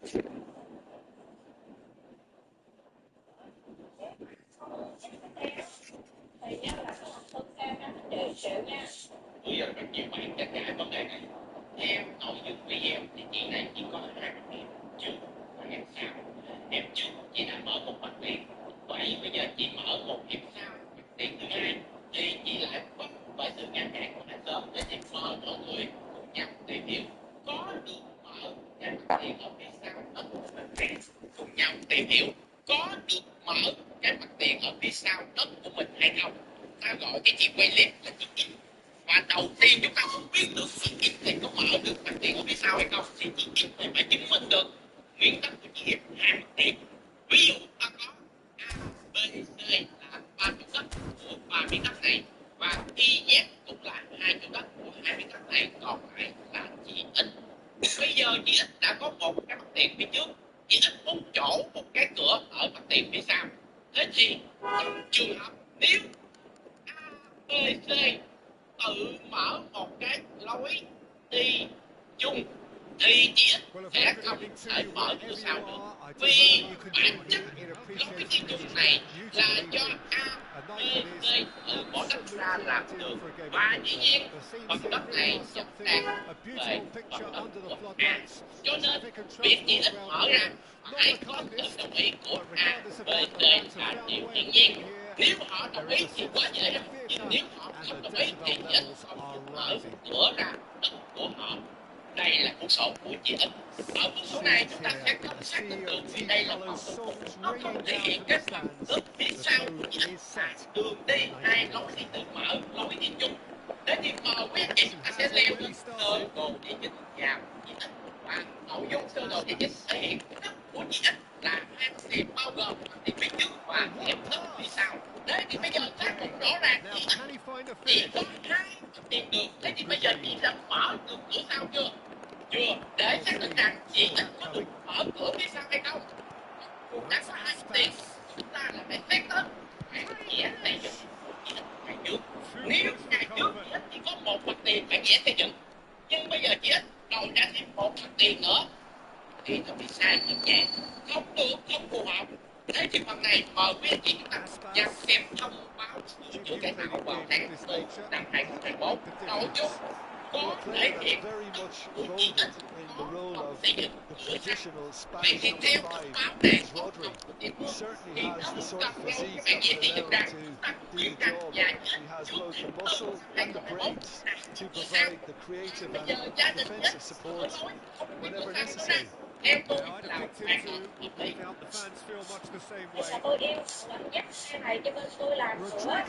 Bây giờ rất nhiều bạn tranh cãi vấn đề này. Theo nội dung video thì chị này chỉ có 2 mặt tiền trước và em sau. Em trước chị đã mở một mặt tiền, vậy bây giờ chị mở một em sau mặt tiền thứ hai thì chị lại bắt phải sự ngăn cản của hàng xóm để chị mời mọi người cùng nhau tìm hiểu có được mở cái mặt tiền ở phía sau đất của mình, cùng nhau tìm hiểu có được mở cái mặt tiền ở phía sau đất của mình hay không. Ta gọi cái chị quay clip là chị in, và đầu tiên chúng ta không biết được chị in thì có mở được mặt tiền ở phía sau hay không thì chị in thì phải chứng minh được nguyên tắc của chị in hai mặt tiền. Ví dụ ta có A, B, C là ba miếng đất của ba miếng đất này và Y, Z cũng là hai miếng đất của hai miếng đất này, còn lại là chị in. Bây giờ chị in đã có một cái mặt tiền phía trước, chị in một chỗ một cái cửa ở mặt tiền phía sau. Thế thì trong trường hợp nếu A, B, C tự mở một cái lối đi chung thì chị sẽ không thể mở cửa sau được, vì bản chất lối đi chung này là do A, B, C tự bỏ đất ra làm đường, và dĩ nhiên phần đất này vẫn đang về phần đất của A, cho nên việc chị ít mở ra phải có sự đồng ý của A, B, C là điều hiển nhiên. Nếu họ đồng ý thì quá dễ rồi, nhưng nếu họ không đồng ý thì chị ít không được mở cửa ra đất của họ. Đây là cuốn sổ của chị ít. Ở cuốn sổ này chúng ta sẽ không xác định được vì đây là phần thủ tục, nó không thể hiện cái phần đất phía sau của chị ít là đường đi hay lối đi tự mở, lối đi chung. Thế thì mời quý anh chị chúng ta sẽ leo lên sơ đồ địa chính vào chị ít, và nội dung sơ đồ địa chính thể hiện đất của chị ít là hai mặt tiền bao gồm mặt tiền phía trước và hẻm đất phía sau. Thế thì bây giờ xác định rõ ràng chị ít chỉ có hai mặt tiền được. Thế thì bây giờ chị đã mở được cửa sau chưa? Chưa. Để xác định rằng chị ít có được mở cửa phía sau hay không, cũng đã có hai mặt tiền, chúng ta là phải xét đến hãng vẽ xây dựng chị ít ngày trước. Nếu ngày trước chị ít chỉ có một mặt tiền hãng vẽ xây dựng, nhưng bây giờ chị ít đòi ra thêm một mặt tiền nữa thì nó bị sai một nhẹ, không được, không phù hợp. Thế thì phần này mời quý anh chị chúng ta nhằm xem thông báo sửa chữa cải tạo vào tháng 4 năm 2021. Nội dung có thể hiện của chị ít có phòng xây dựng cửa sắt. Vậy thì theo thông báo này có phòng của địa phương thì đâu cần đâu cái bản vẽ xây dựng ra, chúng ta cũng hiểu rằng và chết trước tháng 4 năm 2021 là không cửa sắt. Bây giờ gia đình chết sửa lối không biết cửa sắt nữa ra, theo tôi là hoàn toàn hợp lý. Là tôi yêu dẫn dắt xe này cho bên tôi làm sửa xe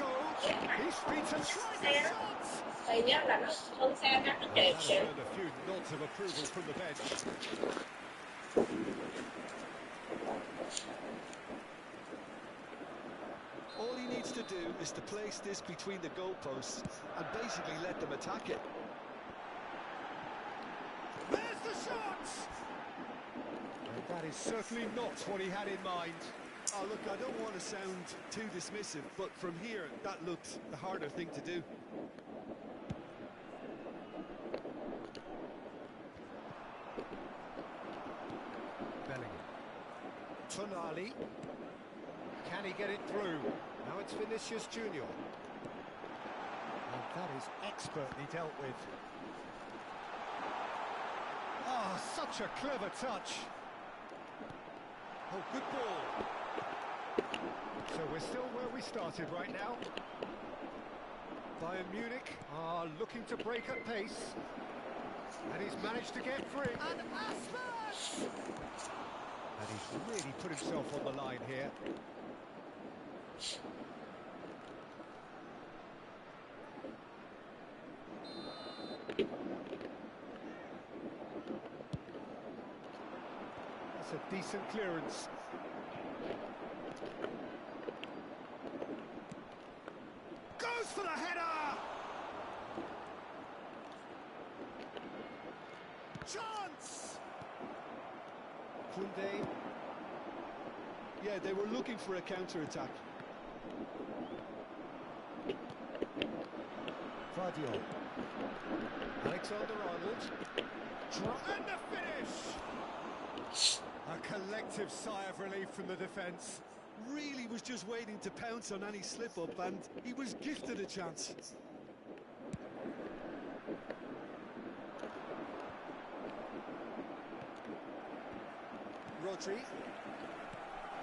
thì là nó hơn xe nó đẹp xịn. All he needs to do is to place this between the goalposts and basically let them attack it. There's the shot! And that is certainly not what he had in mind. Oh, look, I don't want to sound too dismissive, but from here, that looked the harder thing to do. Bellingham. Tonali. Can he get it through? Now it's Vinicius Junior. And that is expertly dealt with. Oh, such a clever touch. Oh, good ball. So we're still where we started right now. Bayern Munich are looking to break at pace. And he's managed to get free. And Aspas! And he's really put himself on the line here. That's a decent clearance. Goes for the header! Chance! Koundé. Yeah, they were looking for a counter-attack. Vardiol. Alexander-Arnold. And the finish! A collective sigh of relief from the defence. Really was just waiting to pounce on any slip-up, and he was gifted a chance. Rodri.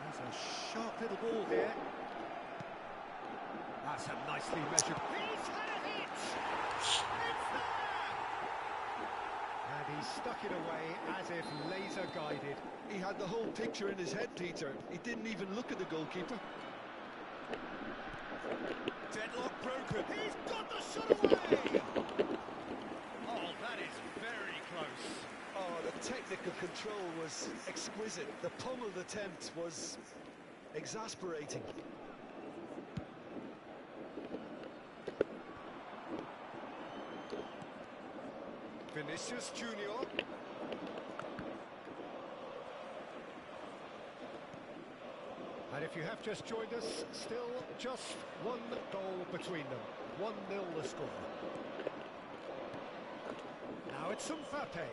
There's a sharp little ball here. That's a nicely measured. He's had a hit! It's there! And he stuck it away as if laser guided. He had the whole picture in his head, Peter. He didn't even look at the goalkeeper. Deadlock broken. He's got the shot away! Oh, that is very close. Oh, the technical control was exquisite. The pummeled attempt was exasperating. Vinicius Junior. And if you have just joined us, still just one goal between them. 1-0 the score. Now it's Mbappe.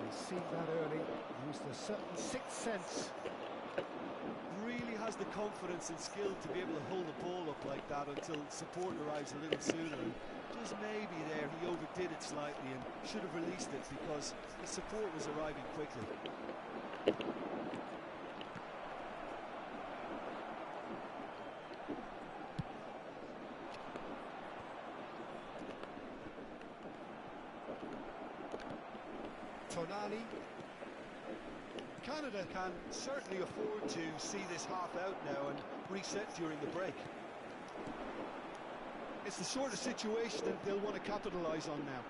He's seen that early, used a certain sixth sense. Really has the confidence and skill to be able to hold the ball up like that until support arrives a little sooner. And just maybe there he overdid it slightly and should have released it because the support was arriving quickly. Tonali. Canada can certainly afford to see this half out now and reset during the break. It's the sort of situation that they'll want to capitalise on now.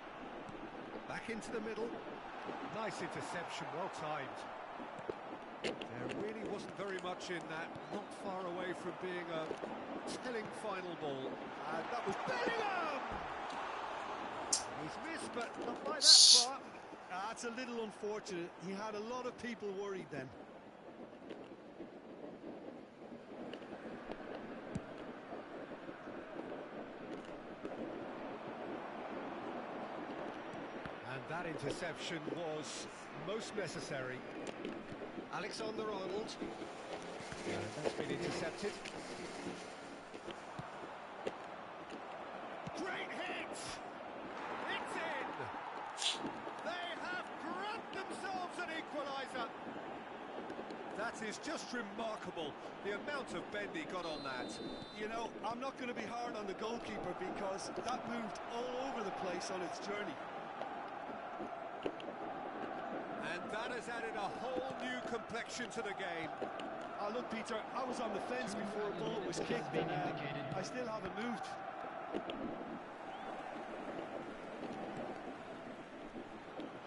Back into the middle. Nice interception, well timed. There really wasn't very much in that, not far away from being a telling final ball. And that was Bellingham! He's missed, but not by that far. That's a little unfortunate. He had a lot of people worried then. And that interception was most necessary. Alexander-Arnold. And that's been intercepted. Great hit! It's in! They have grabbed themselves an equaliser. That is just remarkable, the amount of bend he got on that. You know, I'm not going to be hard on the goalkeeper because that moved all over the place on its journey. And that has added a whole new complexion to the game. Look, Peter, I was on the fence before a ball was kicked and I still haven't moved.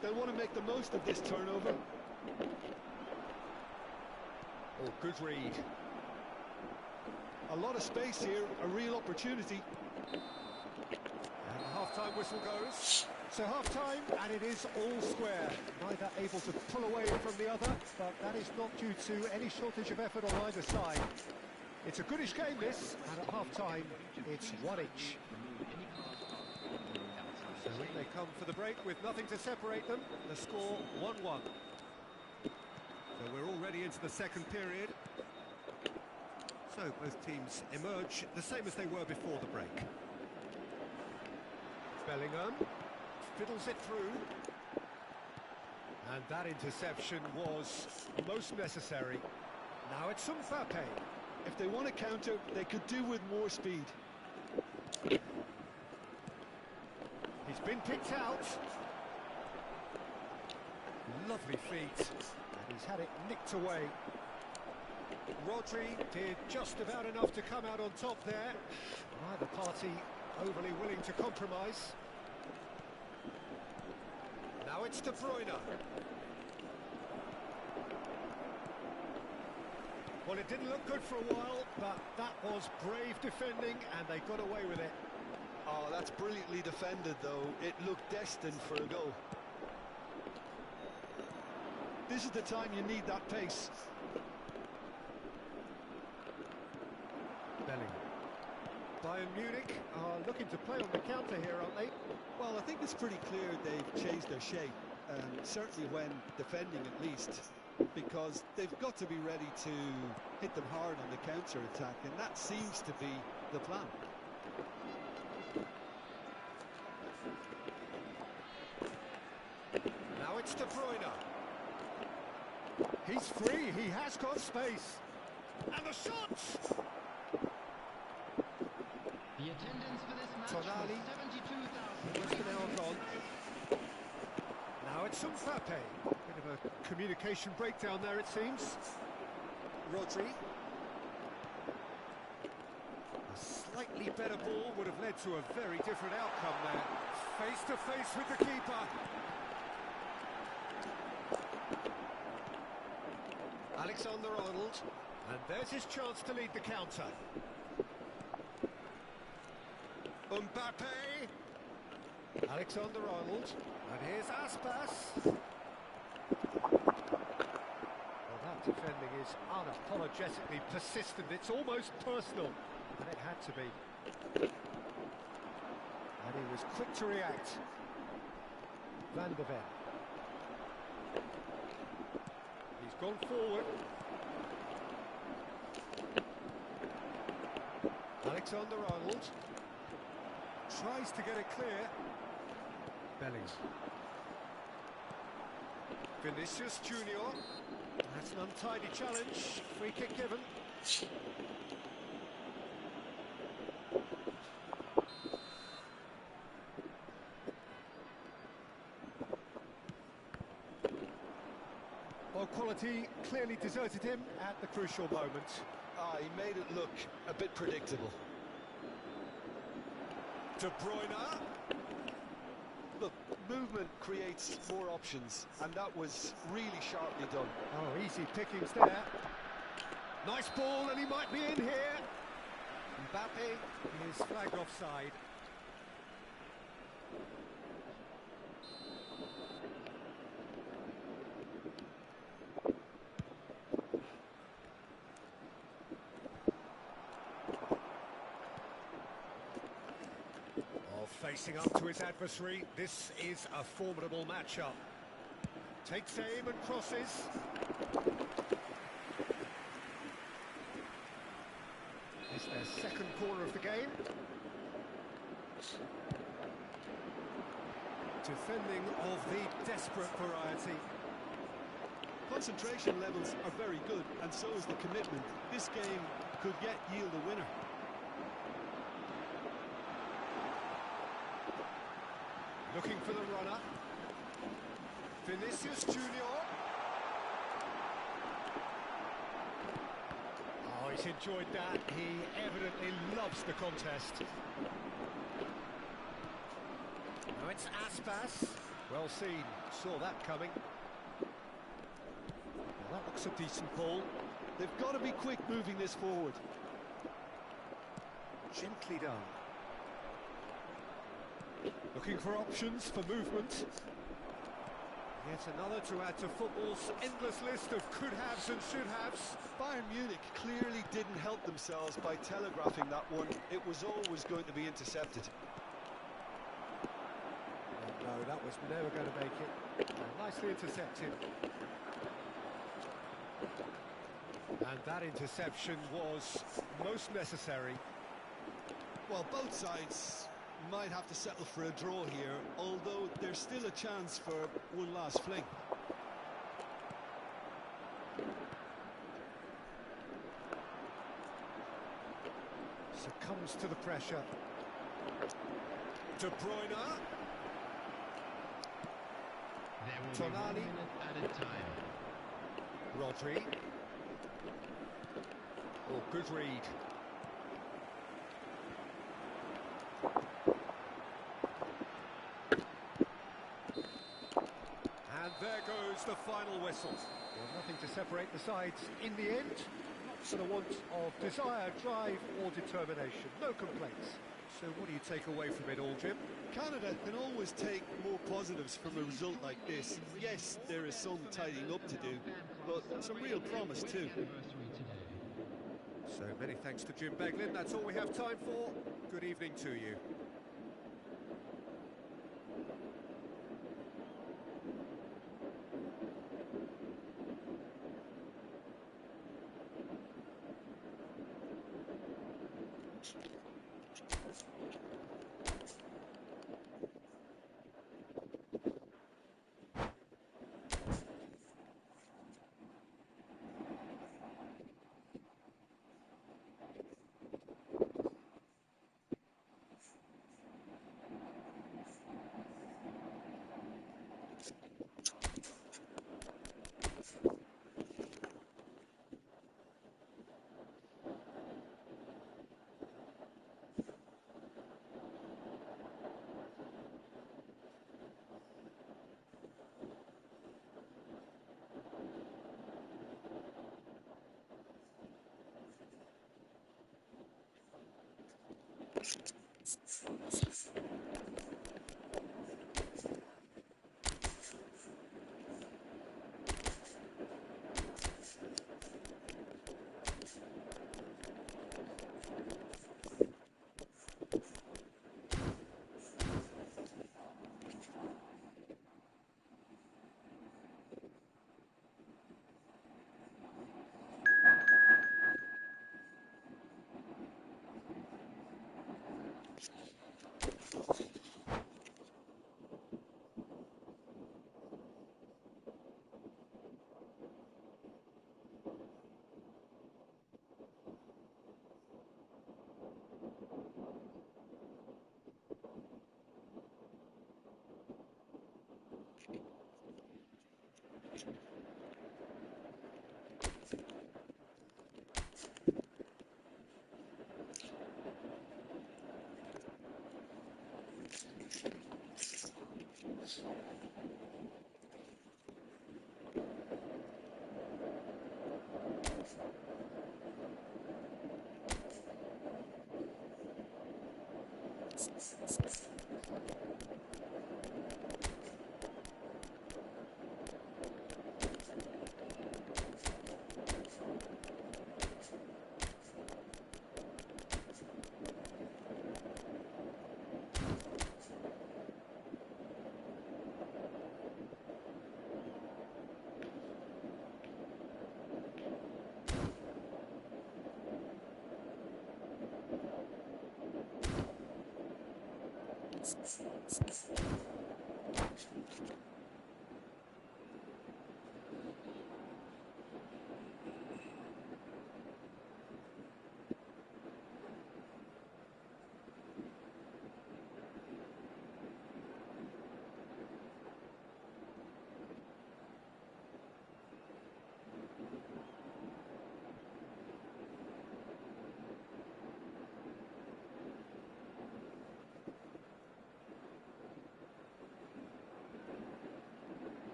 They'll want to make the most of this turnover. Oh, good read. A lot of space here, a real opportunity. And the half-time whistle goes. So half-time, and it is all square. Neither able to pull away from the other, but that is not due to any shortage of effort on either side. It's a goodish game, this, and at half-time, it's one each. So when they come for the break with nothing to separate them, the score 1-1. So we're already into the second period. So both teams emerge the same as they were before the break. Bellingham fiddles it through. And that interception was most necessary. Now it's Mbappe. If they want to counter, they could do with more speed. He's been picked out. Lovely feet. And he's had it nicked away. Rodri did just about enough to come out on top there. Neither party overly willing to compromise. Now it's De Bruyne. Well, it didn't look good for a while, but that was brave defending, and they got away with it. Oh, that's brilliantly defended, though. It looked destined for a goal. This is the time you need that pace. Bellingham. Bayern Munich are looking to play on the counter here, aren't they? Well, I think it's pretty clear they've changed their shape. certainly when defending at least, because they've got to be ready to hit them hard on the counter-attack, and that seems to be the plan. Now it's De Bruyne. He's free, he has got space. And the shots! The attendance for this match was Tonali. 72,000. Less than an hour gone. Now it's Mbappe. Bit of a communication breakdown there, it seems. Rodri. A slightly better ball would have led to a very different outcome there. Face to face with the keeper. Alexander-Arnold. And there's his chance to lead the counter. Mbappe. Alexander-Arnold. And here's Aspas. Well, that defending is unapologetically persistent. It's almost personal. And it had to be. And he was quick to react. Van de Ven. He's gone forward. Alexander-Arnold tries to get it clear. Bellingham. Vinicius Junior. That's an untidy challenge. Free kick given. Well, quality clearly deserted him at the crucial moment. He made it look a bit predictable. De Bruyne. Look, movement creates more options, and that was really sharply done. Oh, easy pickings there. Nice ball, and he might be in here. Mbappe is flagged offside. Facing up to his adversary, this is a formidable matchup. Takes aim and crosses. It's their second corner of the game. Defending of the desperate variety. Concentration levels are very good, and so is the commitment. This game could yet yield a winner. Looking for the runner. Vinicius Junior. Oh, he's enjoyed that. He evidently loves the contest. Now it's Aspas. Well seen. Saw that coming. Well, that looks a decent ball. They've got to be quick moving this forward. Gently done. Looking for options for movement. Yet another to add to football's endless list of could-haves and should-haves. Bayern Munich clearly didn't help themselves by telegraphing that one. It was always going to be intercepted. No, that was never going to make it. Nicely intercepted. And that interception was most necessary. Well, both sides might have to settle for a draw here, although there's still a chance for one last fling. Succumbs to the pressure. De Bruyne. There will be 1 Tonali. minute added time. Rodri. Oh, good read. And there goes the final whistle. Well, nothing to separate the sides in the end. Not for the want of desire, drive or determination. No complaints. So what do you take away from it all, Jim? Canada can always take more positives from a result like this. Yes, there is some tidying up to do, but some real promise too. So many thanks to Jim Beglin. That's all we have time for. Good evening to you.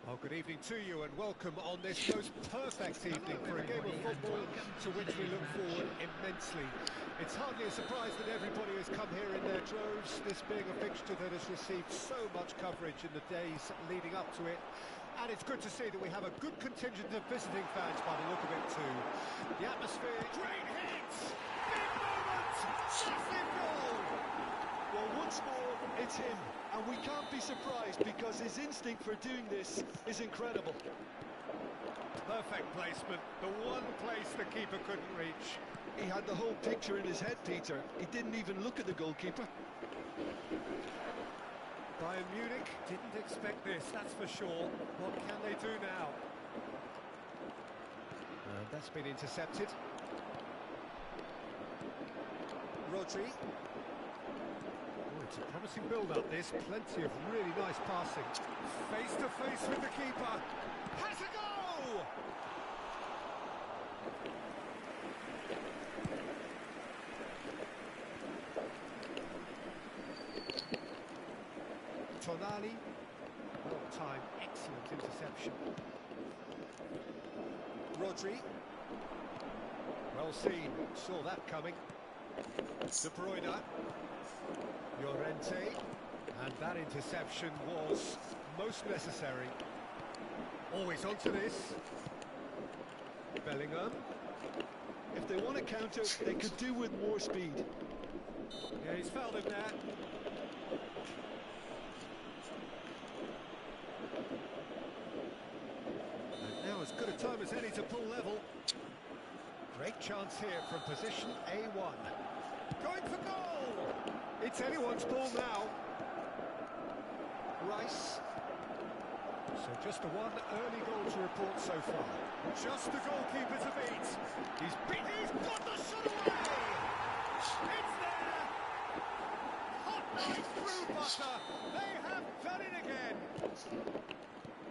Well, good evening to you and welcome on this most perfect evening for a game of football to which we look forward immensely. It's hardly a surprise that everybody has come here in their droves, this being a fixture that has received so much coverage in the days leading up to it. And it's good to see that we have a good contingent of visiting fans by the look of it too. The atmosphere, great hits, big moment, massive goal! Well, once more, it's him, and we can't be surprised because his instinct for doing this is incredible. Perfect placement, the one place the keeper couldn't reach. He had the whole picture in his head, Peter. He didn't even look at the goalkeeper. Bayern Munich didn't expect this, that's for sure. What can they do now? And that's been intercepted. Rodri. Oh, it's a promising build-up, this. Plenty of really nice passing. Face-to-face with the keeper. Has a go! Tonali, well timed, excellent interception. Rodri, well seen, saw that coming. De Bruyne, Llorente, and that interception was most necessary. Always onto this. Bellingham. If they want to counter, they could do with more speed. Yeah, he's fouled him there. Now as good a time as any to pull level. Great chance here from position A1. Going for goal! It's anyone's ball now. Rice. So just the one early goal to report so far. Just the goalkeeper to beat. He's got the shot away! It's there! Hot knife through butter. They have done it again.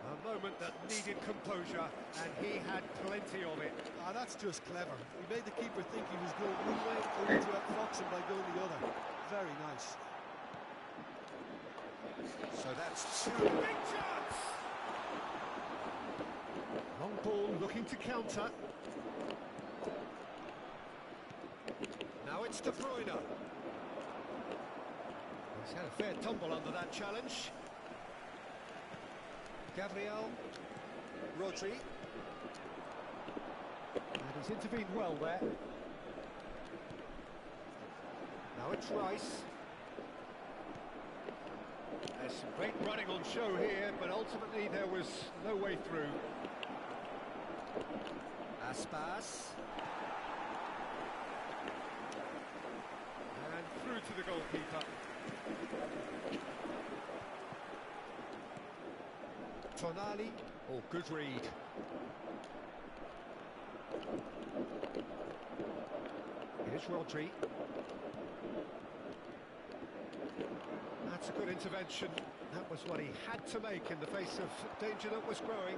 A moment that needs needed composure, and he had plenty of it. Ah, that's just clever. He made the keeper think he was going one way, only to outfox him by going the other. Very nice. So that's two. Big chance! Long ball looking to counter. Now it's De Bruyne. He's had a fair tumble under that challenge. Gabriel. Rodri. And he's intervened well there. Now it's Rice. There's some great running on show here, but ultimately there was no way through. Aspas. And through to the goalkeeper. Tonali. Oh, good read. Here's Rodri. That's a good intervention. That was what he had to make in the face of danger that was growing.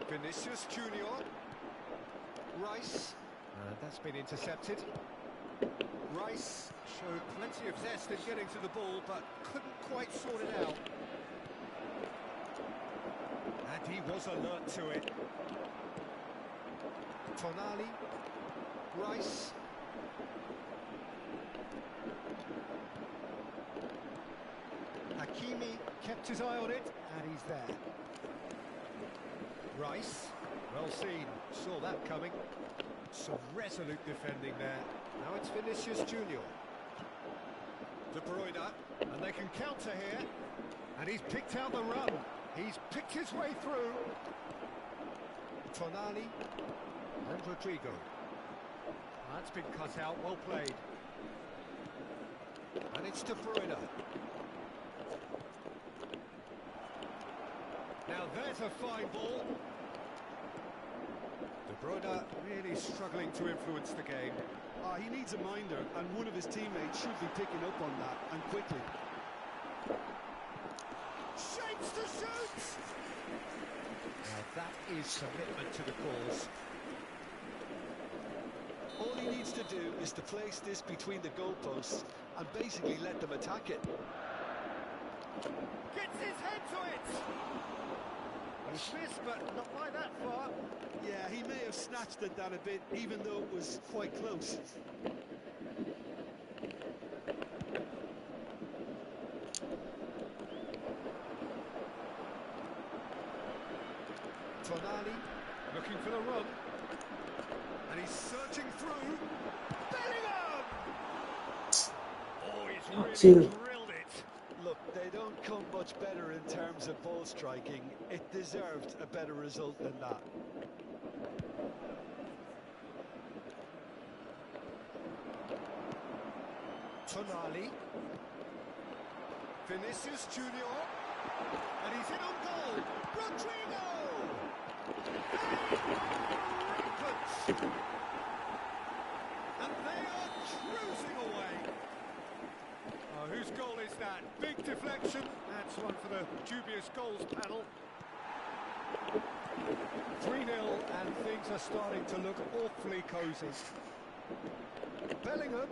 Vinicius Junior. Rice. That's been intercepted. Rice showed plenty of zest in getting to the ball, but couldn't quite sort it out. And he was alert to it. Tonali. Rice. Hakimi kept his eye on it, and he's there. Rice, well seen, saw that coming. Some resolute defending there. Now it's Vinicius Junior. De Bruyne, and they can counter here. And he's picked out the run. He's picked his way through. Tonali and Rodrigo. That's been cut out, well played. And it's De Bruyne. Now there's a fine ball. De Bruyne really struggling to influence the game. He needs a minder, and one of his teammates should be picking up on that, and quickly. Shapes to shoot! Now that is commitment to the cause. All he needs to do is to place this between the goalposts and basically let them attack it. Gets his head to it! He's missed, but not by that far. Yeah, he may have snatched at that a bit, even though it was quite close. Tonali looking for the run. And he's searching through. Bellingham! Oh, he's really drilled it. Look, they don't come much better in terms of ball striking. It deserved a better result than that. Tonali. Vinicius Junior. And he's in on goal. Rodrigo! Rampant! And they are cruising away. Oh, whose goal is that? Big deflection. That's one for the dubious goals panel. 3-0, and things are starting to look awfully cosy. Bellingham.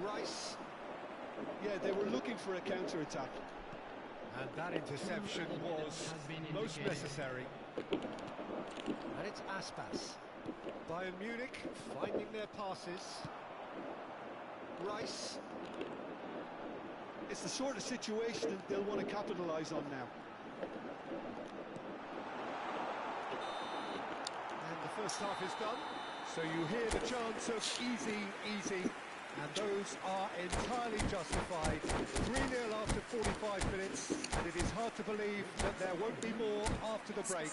Rice. Yeah, they were looking for a counter-attack. And that interception was most necessary. And it's Aspas. Bayern Munich finding their passes. Rice. It's the sort of situation they'll want to capitalise on now. And the first half is done. So you hear the chants of easy, easy. And those are entirely justified. 3-0 after 45 minutes, and it is hard to believe that there won't be more after the break.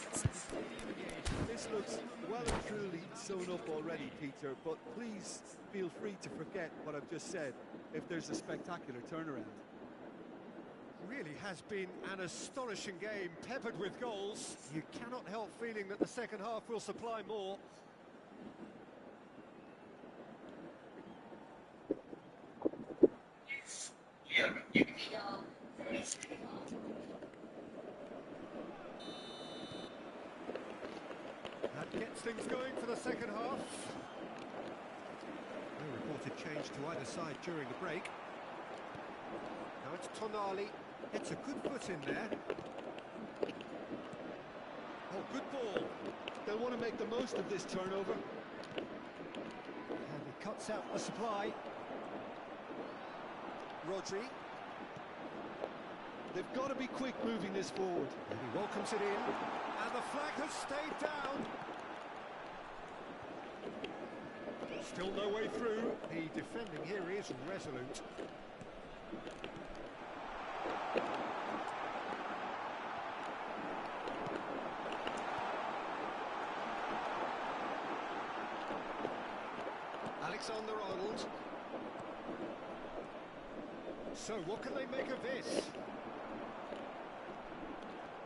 This looks well and truly sewn up already, Peter, but please feel free to forget what I've just said if there's a spectacular turnaround. Really has been an astonishing game, peppered with goals. You cannot help feeling that the second half will supply more. Yeah, you can Gets things going for the second half. No reported change to either side during the break. Now it's Tonali. It's a good foot in there. Oh, good ball. They'll want to make the most of this turnover. And he cuts out the supply. Rodri. They've got to be quick moving this forward. And he welcomes it in. And the flag has stayed down. Still no way through. The defending here is resolute. Alexander-Arnold. So what can they make of this?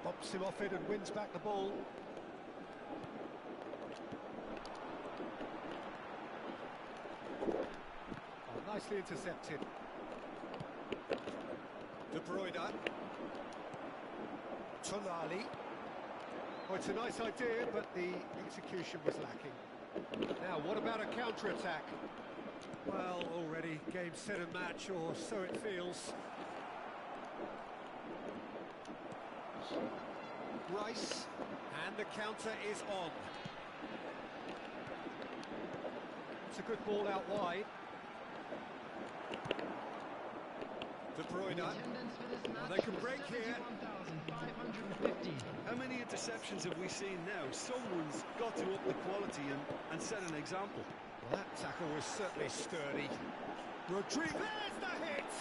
Bops him off it and wins back the ball. Oh, nicely intercepted. De Bruyne. Tonali. Oh, it's a nice idea, but the execution was lacking. Now, what about a counter-attack? Well, already game, set and match, or so it feels. Rice, and the counter is on. It's a good ball out wide. De Bruyne. They can break here. How many interceptions have we seen now? Someone's got to up the quality and set an example. Well, that tackle was certainly sturdy. Rodrigo. There's the hit!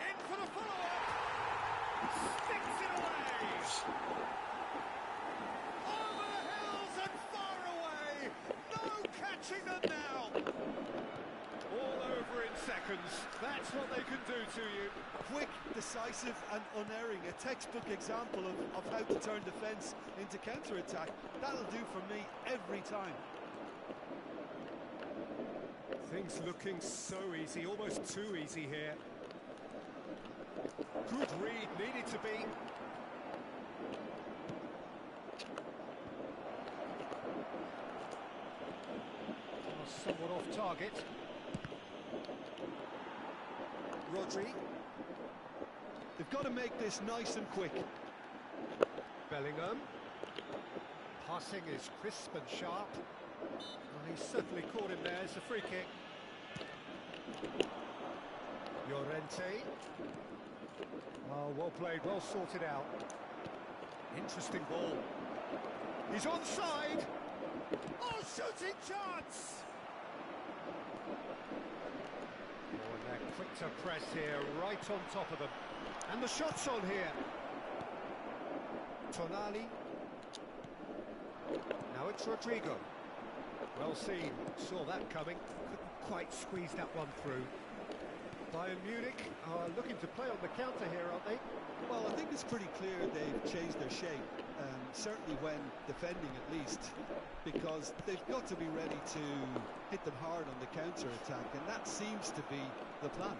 In for the follow-up! Sticks it away! Over the hills and far away! No catching them now! All over in seconds. That's what they can do to you. Quick, decisive and unerring. A textbook example of how to turn defence into counter-attack. That'll do for me every time. Things looking so easy, almost too easy here. Good read, needed to be. Oh, somewhat off target. Rodri. They've got to make this nice and quick. Bellingham. Passing is crisp and sharp. Well, he's certainly caught him there. It's a free kick. Llorente. Oh, well played, well sorted out. Interesting ball. He's onside. Oh, shooting chance! Oh, and they're quick to press here, right on top of them. And the shot's on here. Tonali. Now it's Rodrigo. Well seen, saw that coming. Couldn't quite squeeze that one through. Bayern Munich are looking to play on the counter here, aren't they? Well, I think it's pretty clear they've changed their shape, certainly when defending at least, because they've got to be ready to hit them hard on the counter-attack, and that seems to be the plan.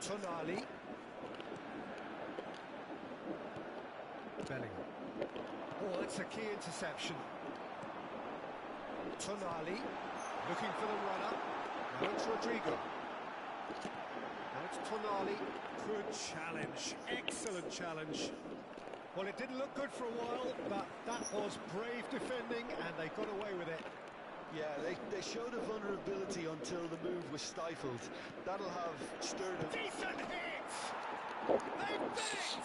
Tonali. Bellingham. Oh, that's a key interception. Tonali, looking for the runner. Now it's Rodrigo. Now it's Tonali. Good challenge, excellent challenge. Well, it didn't look good for a while, but that was brave defending, and they got away with it. Yeah, they showed a vulnerability until the move was stifled. That'll have stirred them. Decent hit! They've done it!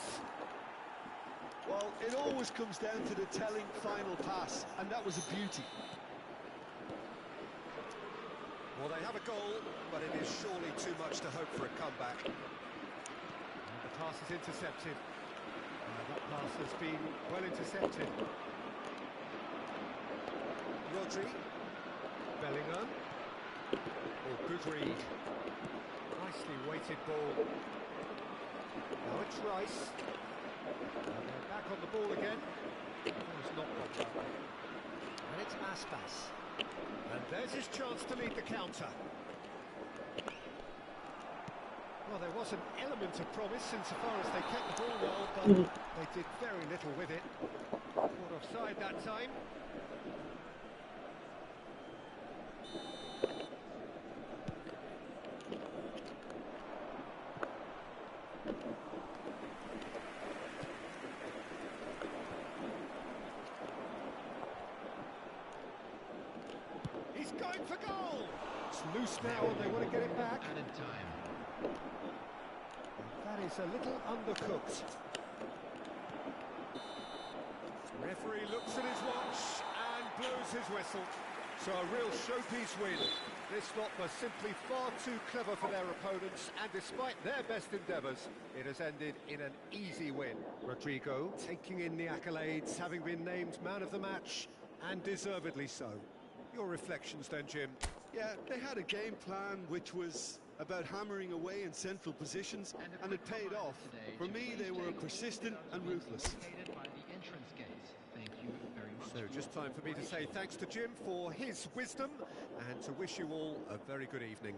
Well, it always comes down to the telling final pass, and that was a beauty. Well, they have a goal, but it is surely too much to hope for a comeback. And the pass is intercepted. That pass has been well intercepted. Rodri. Bellingham. Oh, good read. Nicely weighted ball. Now it's Rice. And they're back on the ball again. It's not got that way. And it's Aspas. And there's his chance to lead the counter. Well, there was an element of promise insofar as they kept the ball well, but they did very little with it. Caught offside that time. He's going for goal! It's loose now and they want to get it back. Added time. That is a little undercooked. Referee looks at his watch and blows his whistle. So a real showpiece win. This lot was simply far too clever for their opponents, and despite their best endeavours, it has ended in an easy win. Rodrigo taking in the accolades, having been named man of the match, and deservedly so. Your reflections then, Jim? Yeah, they had a game plan which was about hammering away in central positions, and it paid off. For me, they were persistent and ruthless. Located by the entrance gate. Thank you very much. So just time for me to say thanks to Jim for his wisdom, and to wish you all a very good evening.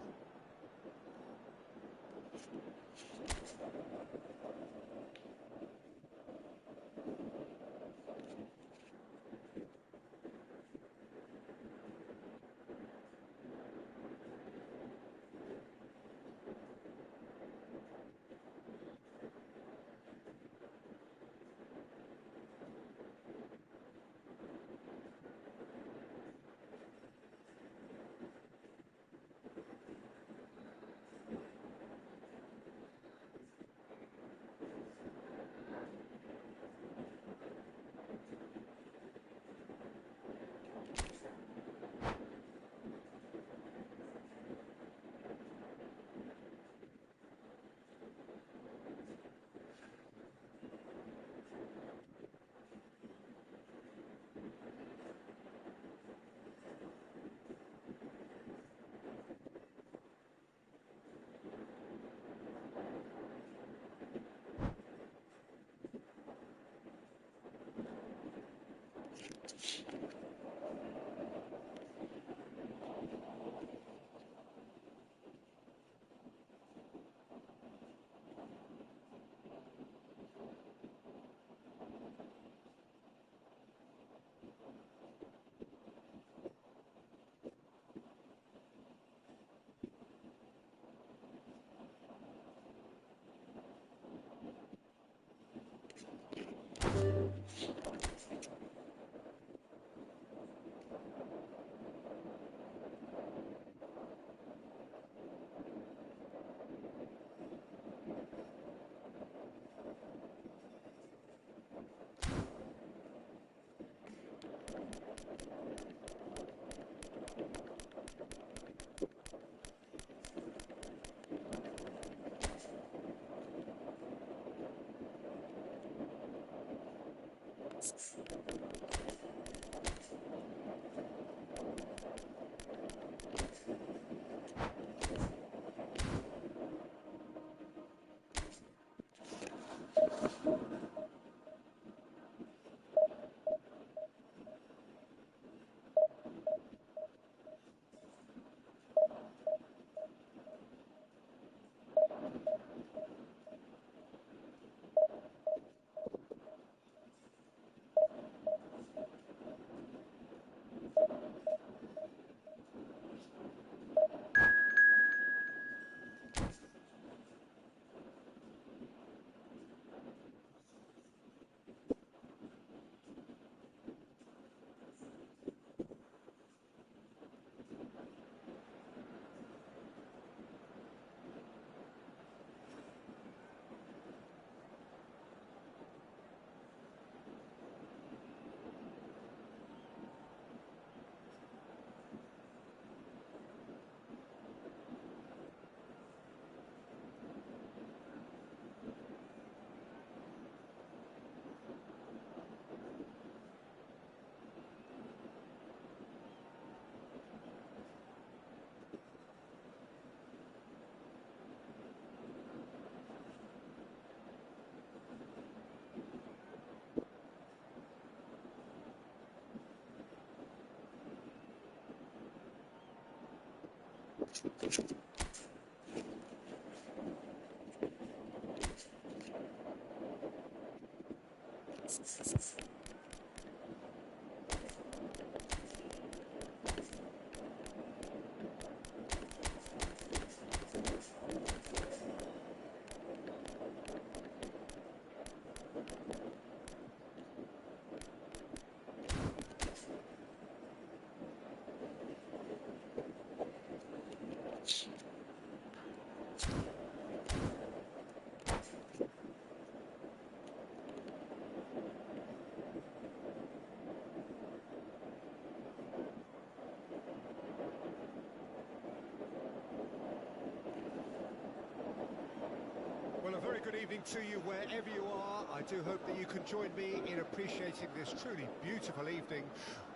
Well, a very good evening to you wherever you are. I do hope that you can join me in appreciating this truly beautiful evening,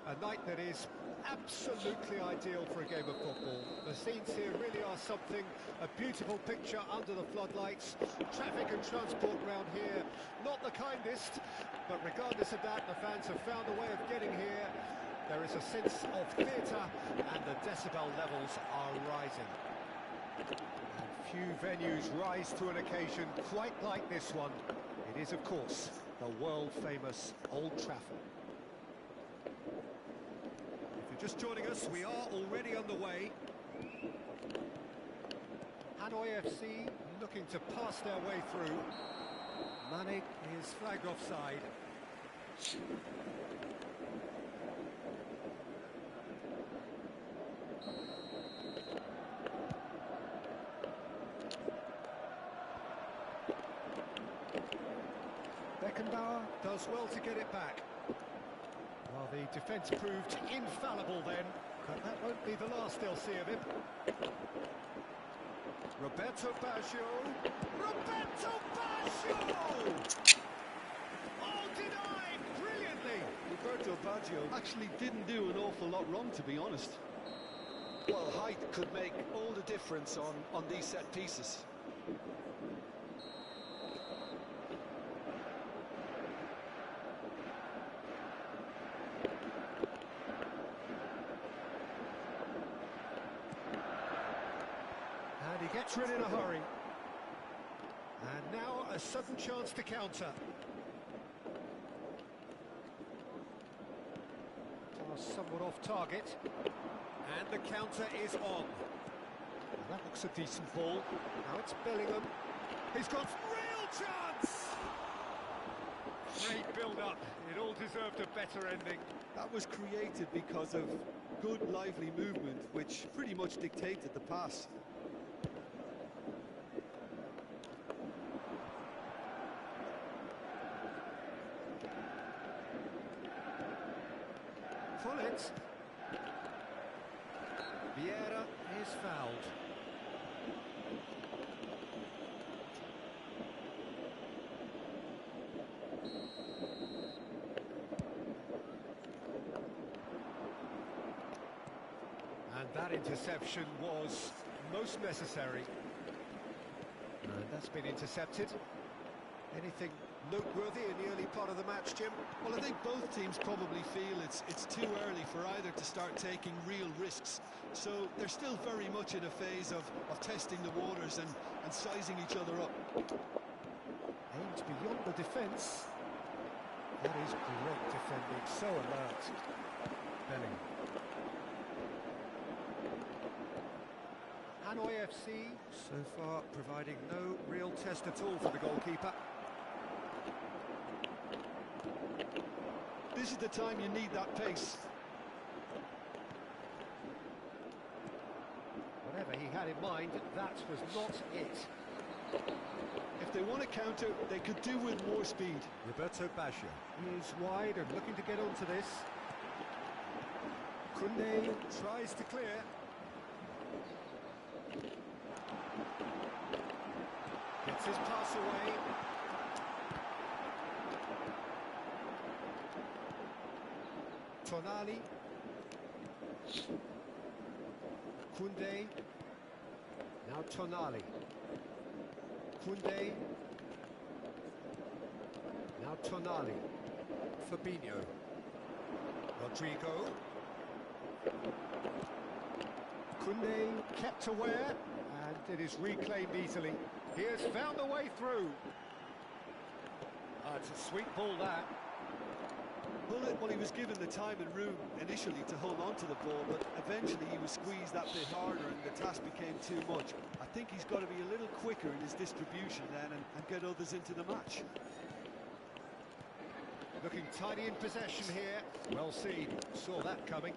a night that is absolutely ideal for a game of football. The scenes here really are something, a beautiful picture under the floodlights. Traffic and transport around here, not the kindest, but regardless of that, the fans have found a way of getting here. There is a sense of theatre and the decibel levels are rising. Few venues rise to an occasion quite like this one. It is, of course, the world-famous Old Trafford. If you're just joining us, we are already underway. Hanoi FC looking to pass their way through. Mane is flagged offside. Beckenbauer does well to get it back. Well, the defence proved infallible then, but that won't be the last they'll see of him. Roberto Baggio! Roberto Baggio! Oh, denied! Brilliantly! Roberto Baggio actually didn't do an awful lot wrong, to be honest. Well, height could make all the difference on these set pieces. And he gets rid in a hurry. And now a sudden chance to counter. Somewhat off target. And the counter is on. Well, that looks a decent ball. Now it's Bellingham. He's got real chance! Great build-up. It all deserved a better ending. That was created because of good, lively movement, which pretty much dictated the pass. Fullet. Vieira is fouled. And that interception was most necessary. And that's been intercepted. Anything noteworthy in the early part of the match, Jim? Well, I think both teams probably feel it's too early for either to start taking real risks. So they're still very much in a phase of testing the waters and sizing each other up. Aimed beyond the defence. That is great defending, so alert. Bellingham. Hanoi FC, so far providing no real test at all for the goalkeeper. This is the time you need that pace. Whatever he had in mind, that was not it. If they want to counter, they could do with more speed. Roberto Baggio is wide and looking to get onto this. Koundé tries to clear. Gets his pass away. Tonali. Koundé. Now Tonali. Koundé. Now Tonali. Fabinho. Rodrigo. Koundé kept aware, and it is reclaimed easily. He has found a way through. It's a sweet ball, that. Well, he was given the time and room initially to hold on to the ball, but eventually he was squeezed that bit harder and the task became too much. I think he's got to be a little quicker in his distribution then and get others into the match. Looking tidy in possession here. Well seen. Saw that coming.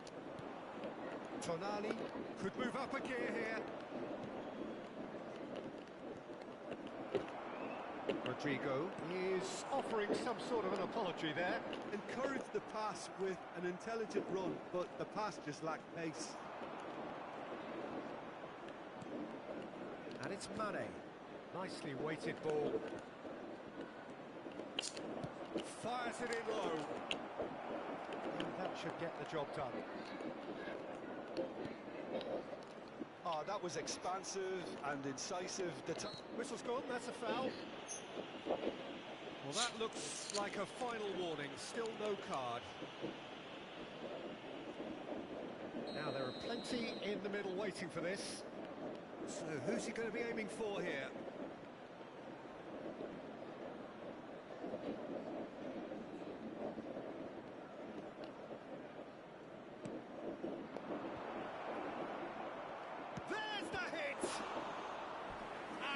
Tonali could move up a gear here. Rodrigo is offering some sort of an apology there. Encouraged the pass with an intelligent run, but the pass just lacked pace. And it's Mane. Nicely weighted ball. Fires it in low. And that should get the job done. Oh, that was expansive and incisive. Whistle's gone, that's a foul. Well, that looks like a final warning. Still no card. Now, there are plenty in the middle waiting for this. So, who's he going to be aiming for here? There's the hit!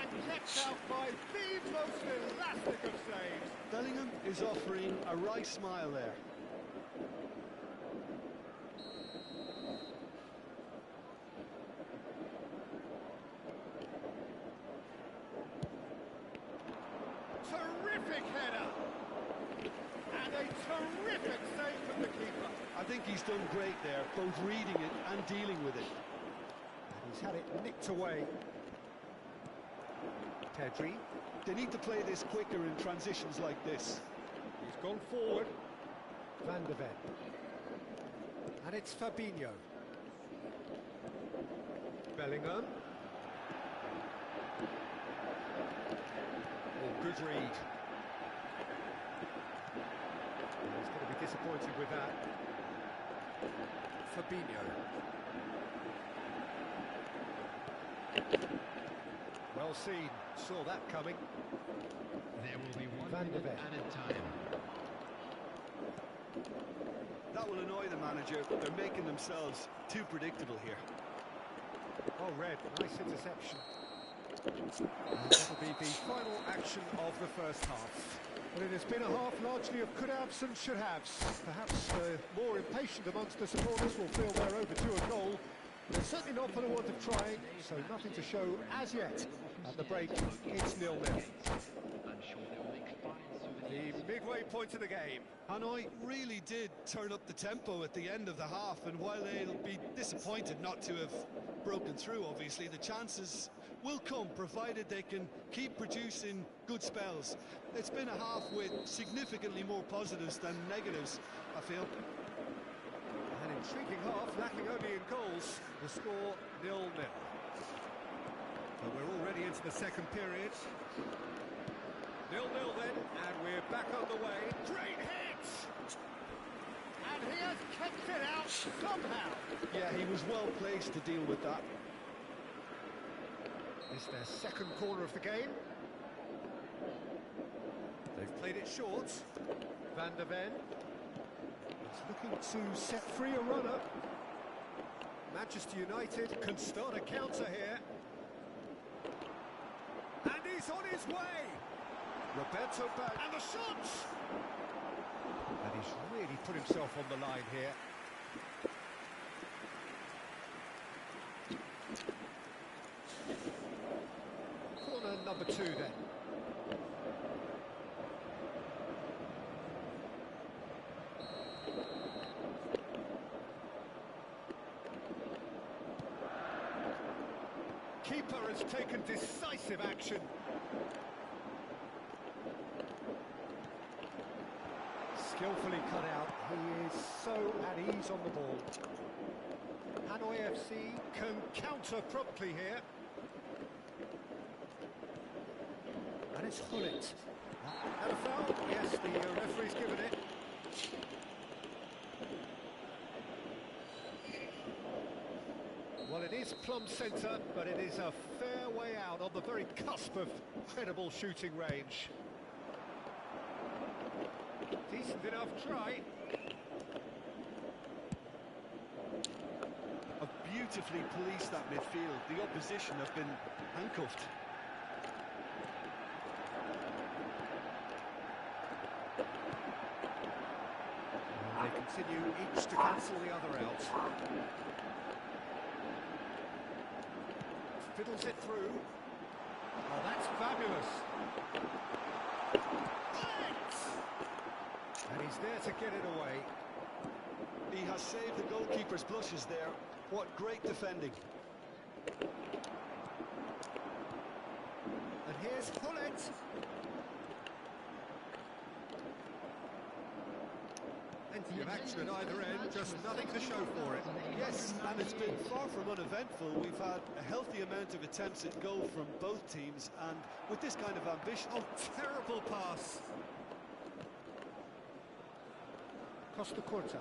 And kept out by the most elastic of saves. Bellingham is offering a wry smile there. Terrific header! And a terrific save from the keeper. I think he's done great there, both reading it and dealing with it. He's had it nicked away. Pedri. They need to play this quicker in transitions like this. He's gone forward. Van de Ven. And it's Fabinho. Bellingham. Oh, good read. He's going to be disappointed with that. Fabinho. Well seen. Saw that coming. There will be one Van de minute Ven. added time. That will annoy the manager. They're making themselves too predictable here. Oh, Red, nice interception. And that'll be the final action of the first half. Well, it has been a half largely of could-haves and should-haves. Perhaps more impatient amongst the supporters will feel they're overdue a goal. But it's certainly not for the want of trying, so nothing to show as yet. At the break, it's 0-0. I'm sure they will make fine souvenirs. The midway point of the game. Hanoi really did turn up the tempo at the end of the half, and while they'll be disappointed not to have broken through, obviously, the chances will come, provided they can keep producing good spells. It's been a half with significantly more positives than negatives, I feel. An intriguing half, lacking only in goals. The score 0-0. But we're already into the second period. 0-0 then, and we're back underway. Great hit! And he has kept it out somehow. Yeah, he was well placed to deal with that. It's their second corner of the game. They've played it short. Van de Ven is looking to set free a runner. Manchester United can start a counter here. And he's on his way. Roberto back. And the shot! And he's really put himself on the line here. Corner number 2 then. Keeper has taken decisive action. Skillfully cut out. He is so at ease on the ball. Hanoi FC can counter promptly here. And it's Hullet. And a foul? Yes, the referee's given it. Well, it is plumb centre, but it is a fair way out on the very cusp of credible shooting range. Decent enough try. Have beautifully policed that midfield. The opposition have been handcuffed. They continue each to cancel the other out. Fiddles it through. Oh, that's fabulous. And he's there to get it away. He has saved the goalkeeper's blushes there. What great defending. And here's Pullet. Plenty of action at either end, just nothing to show for it. Yes, and it's been far from uneventful. We've had a healthy amount of attempts at goal from both teams, and with this kind of ambition... Oh, terrible pass. Costa Curta.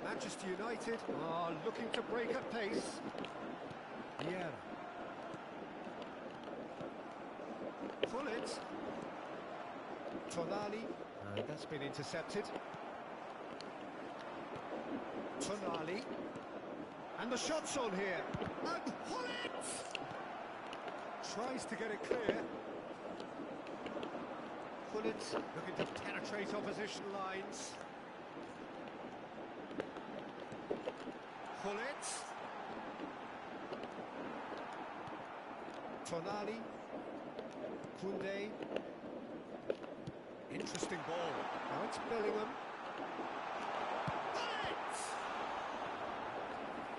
Manchester United are looking to break at pace. Vieira. Pullet. Tonali. That's been intercepted. Tonali. And the shot's on here. And Pullet! Tries to get it clear. Pullet looking to penetrate opposition lines. Pullet. Tonali. Koundé. Interesting ball. Now it's Bellingham.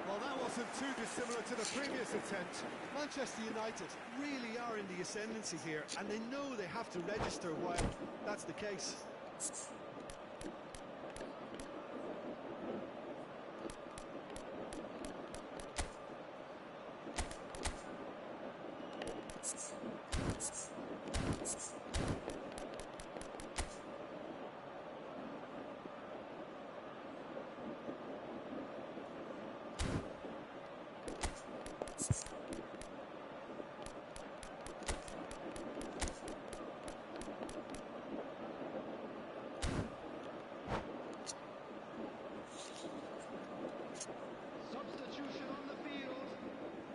Well, that wasn't too dissimilar to the previous attempt. Manchester United really are in the ascendancy here, and they know they have to register while that's the case. Substitution on the field.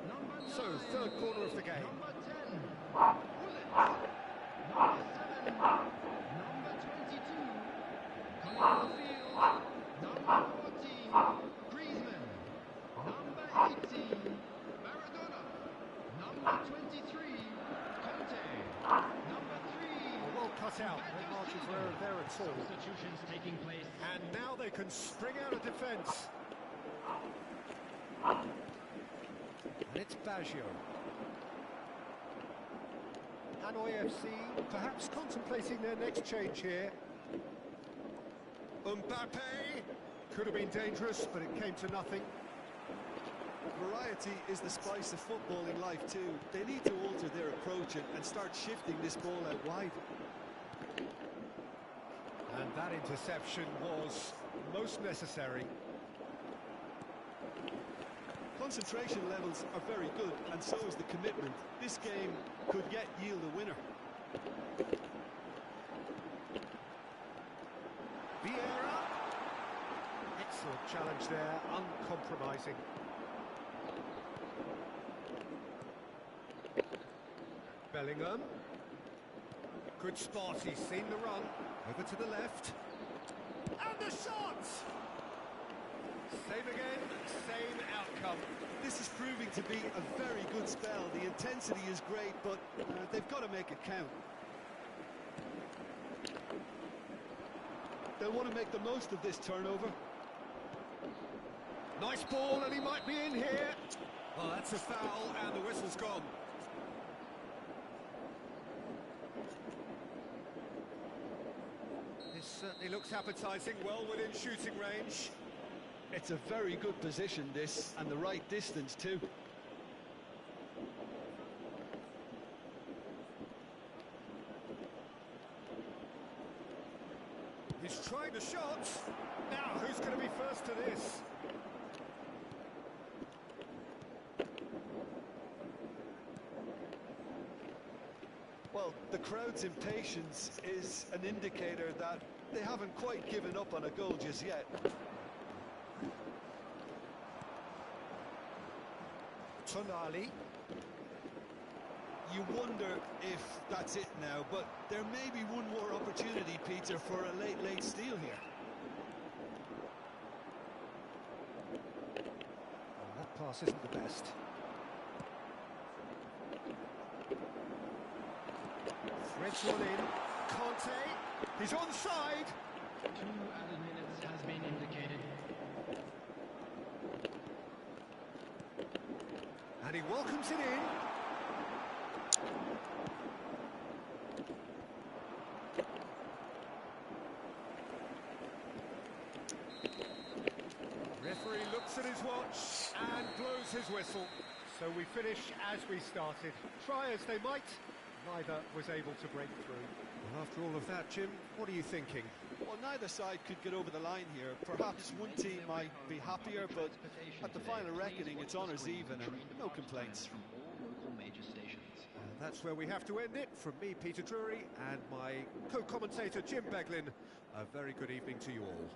Number 9. So, third quarter of the game. Number 10. Pullet. Number 7. Number 22. Coming on the field. Number 14. Griezmann. Number 18. Maradona. Number 23. Conte. Number 3. Well cut out, no margin for error there at all. Substitutions taking place. And now they can spring out of defence. And it's Baggio. Hanoi FC perhaps contemplating their next change here. Mbappe could have been dangerous, but it came to nothing. Variety is the spice of football in life too. They need to alter their approach and start shifting this ball out wide. And that interception was most necessary. Concentration levels are very good, and so is the commitment. This game could yet yield a winner. Vieira. Excellent challenge there, uncompromising. Bellingham. Good spot, he's seen the run. Over to the left. And the shot! Same again, same outcome. This is proving to be a very good spell. The intensity is great, but they've got to make it count. They'll want to make the most of this turnover. Nice ball, and he might be in here. Well, that's a foul, and the whistle's gone. This certainly looks appetising, well within shooting range. It's a very good position, this, and the right distance too. He's trying the shot. Now, who's going to be first to this? Well, the crowd's impatience is an indicator that they haven't quite given up on a goal just yet. Tonali. You wonder if that's it now, but there may be one more opportunity, Peter, for a late steal here. Well, that pass isn't the best. Threads one in. Conte. He's onside. 2 added minutes has been indicated. And he welcomes it in. Referee looks at his watch and blows his whistle. So we finish as we started. Try as they might, neither was able to break through. Well, after all of that, Jim, what are you thinking? Well, neither side could get over the line here. Perhaps one team might be happier, but at the final reckoning, it's honours even and no complaints. From all local major stations. And that's where we have to end it. From me, Peter Drury, and my co-commentator, Jim Beglin. A very good evening to you all.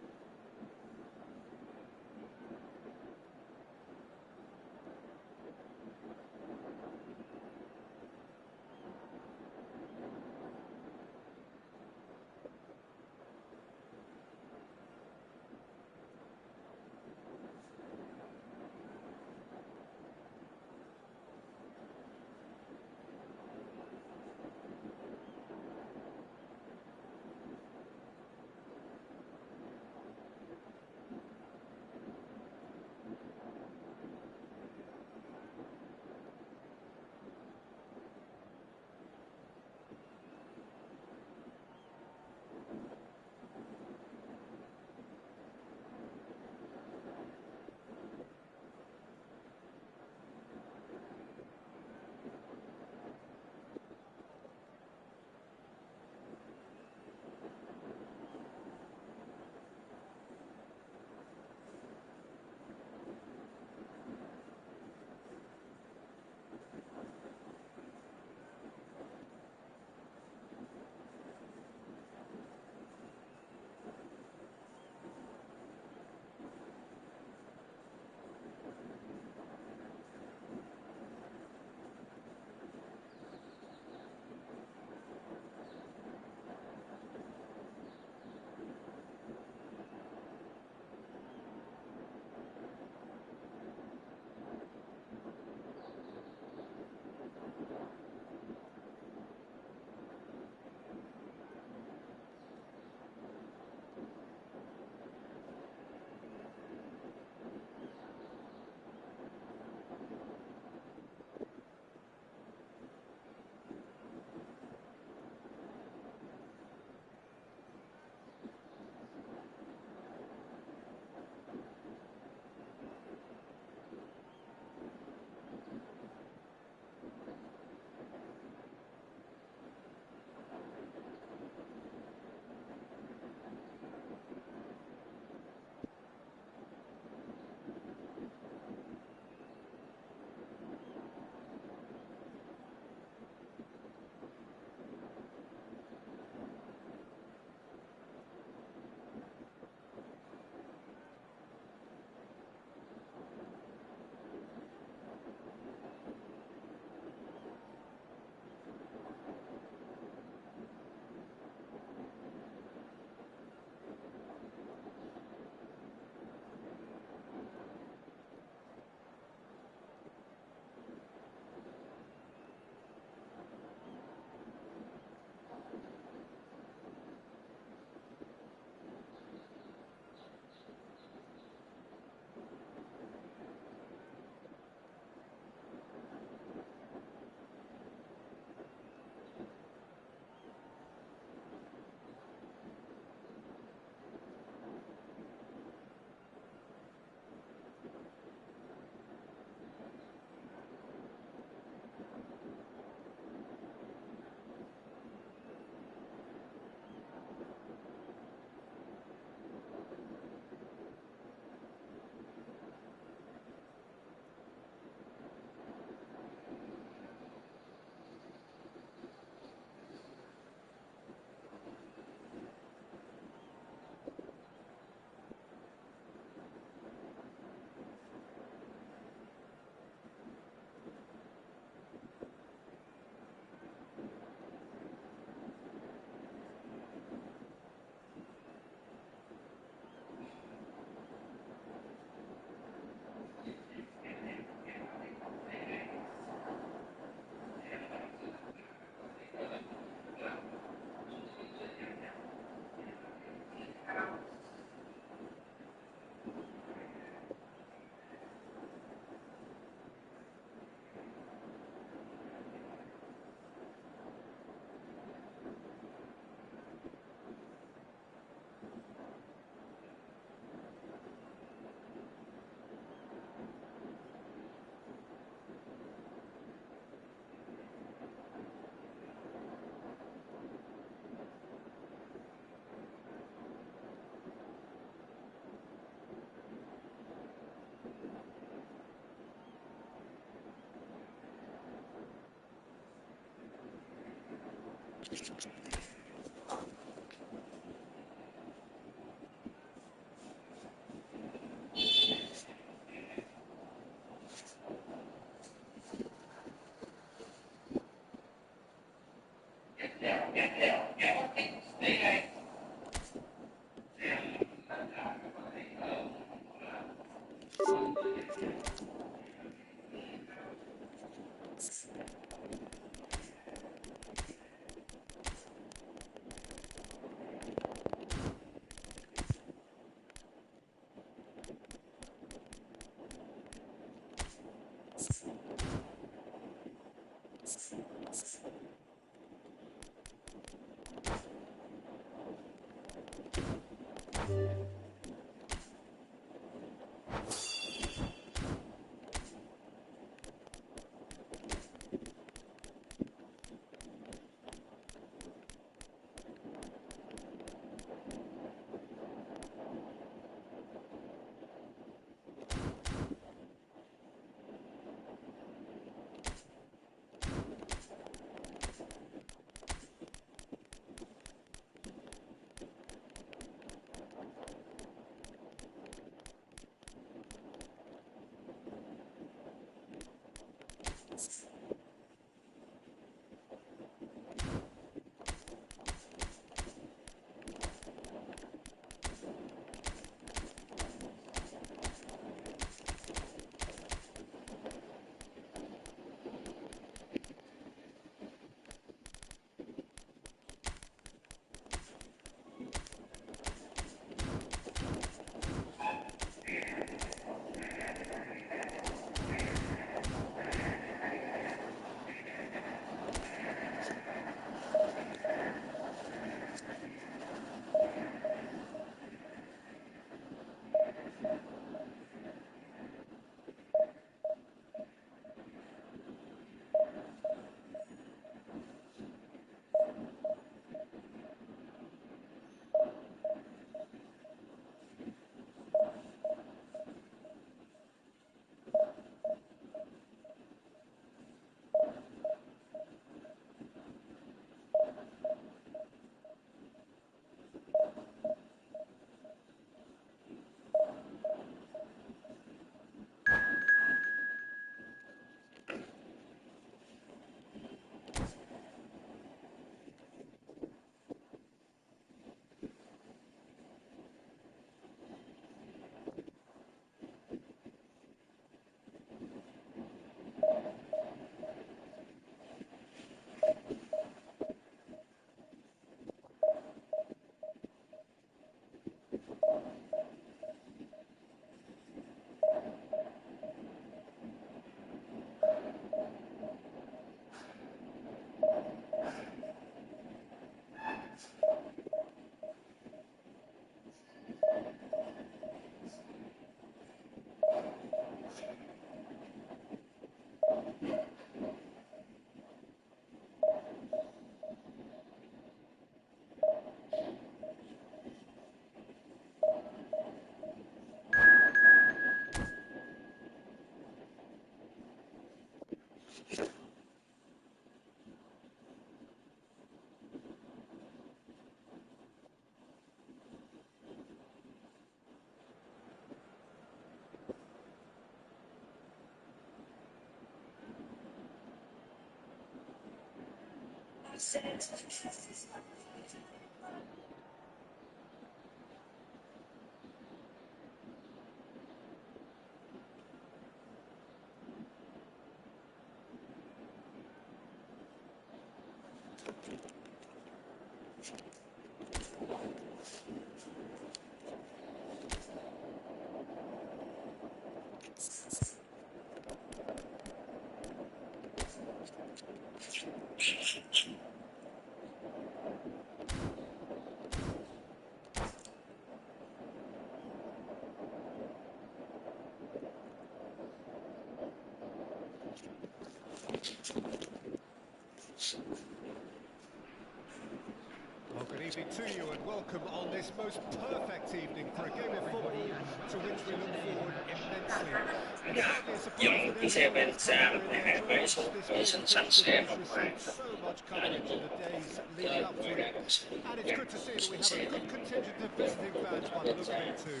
Well, good evening to you and welcome on this most perfect evening for a game of football to which we look forward immensely. It's hardly a surprise Dùng that cái xe everyone bên was xa covering là their hai vé grounds. số This vệ big sinh xanh fixture xe has một vàng received so much đã được coverage in the days leading chơi up to ngoài it. ra cũng sự And it's gắn good to see that we sự have a xe good contingent of visiting fans by the look of it too.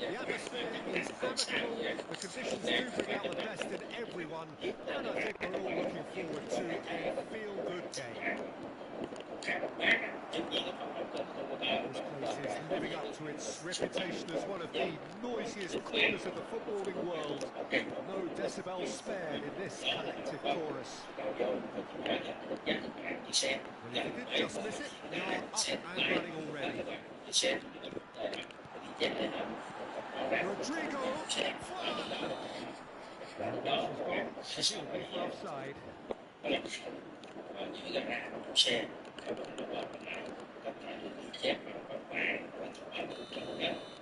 The atmosphere is amicable, the conditions do bring out the best in everyone, and I think we're all looking forward to a feel-good game. This place is living up to its reputation as one of the noisiest corners of the footballing world. No decibels spared in this collective chorus. Well, if you did just miss it, we are up and running already. Rodrigo! Fun! The whistle's gone. It will be for offside.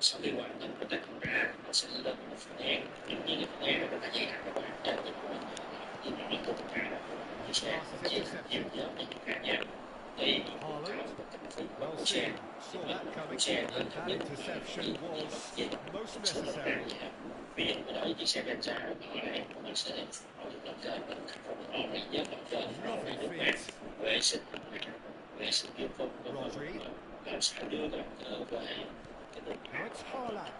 Sau khi hoàn tất quyết định ra sẽ lên một phương án, tuy nhiên cái phương án nó rất là dễ dàng các bạn trên cái thì nó thuộc ra thì sẽ chia nhiều khác nhau thì Haaland, well seen, saw that coming, and that interception was most necessary. ví dụ cái đội chia sẻ bên ra họ lại mình sẽ được chơi mình khắc phục họ bị nhớ mình chơi Lovely feet. vệ sinh dụng cụ Rodri. làm sao đưa cái cơ về Now it's Haaland.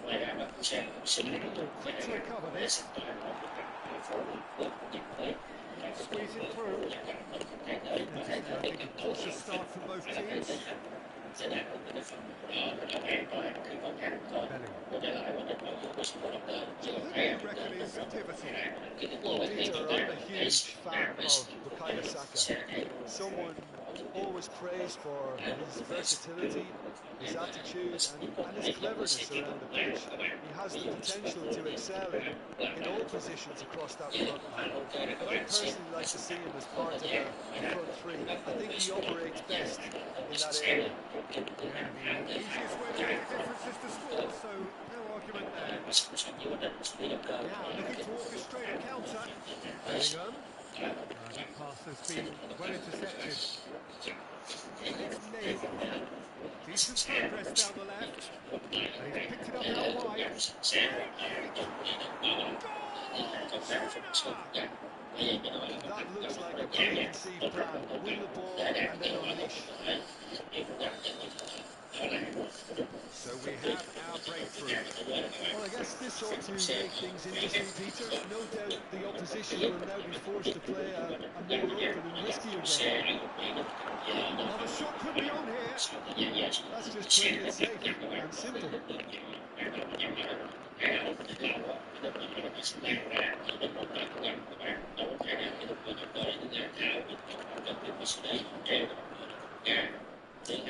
ngoài ra nó cũng sẽ sinh Quick to recover this. Squeezing through. I think a cautious start from both teams. Who do you reckon is pivotal? Well, Peter, I'm a huge fan of Bukayo Saka. Someone always praised for his versatility, his attitude and his cleverness around the pitch. He has the potential to excel in all positions across that front line. But I personally like to see him as part of a front three. I think he operates best in that area. Yeah, the easiest way to make a difference is to score, so no argument there. Now looking to orchestrate a counter. Bellingham. That pass has been well intercepted. It's Ney. Decent progress down the left. And he's picked it up out wide. That looks like a preconceived plan. Win the ball and then unleash. So we have our breakthrough. Well, I guess this ought to make things interesting, Peter. No doubt the opposition will now be forced to play a more open and riskier game. Well, the shot could be on here. That's just playing it safe and simple.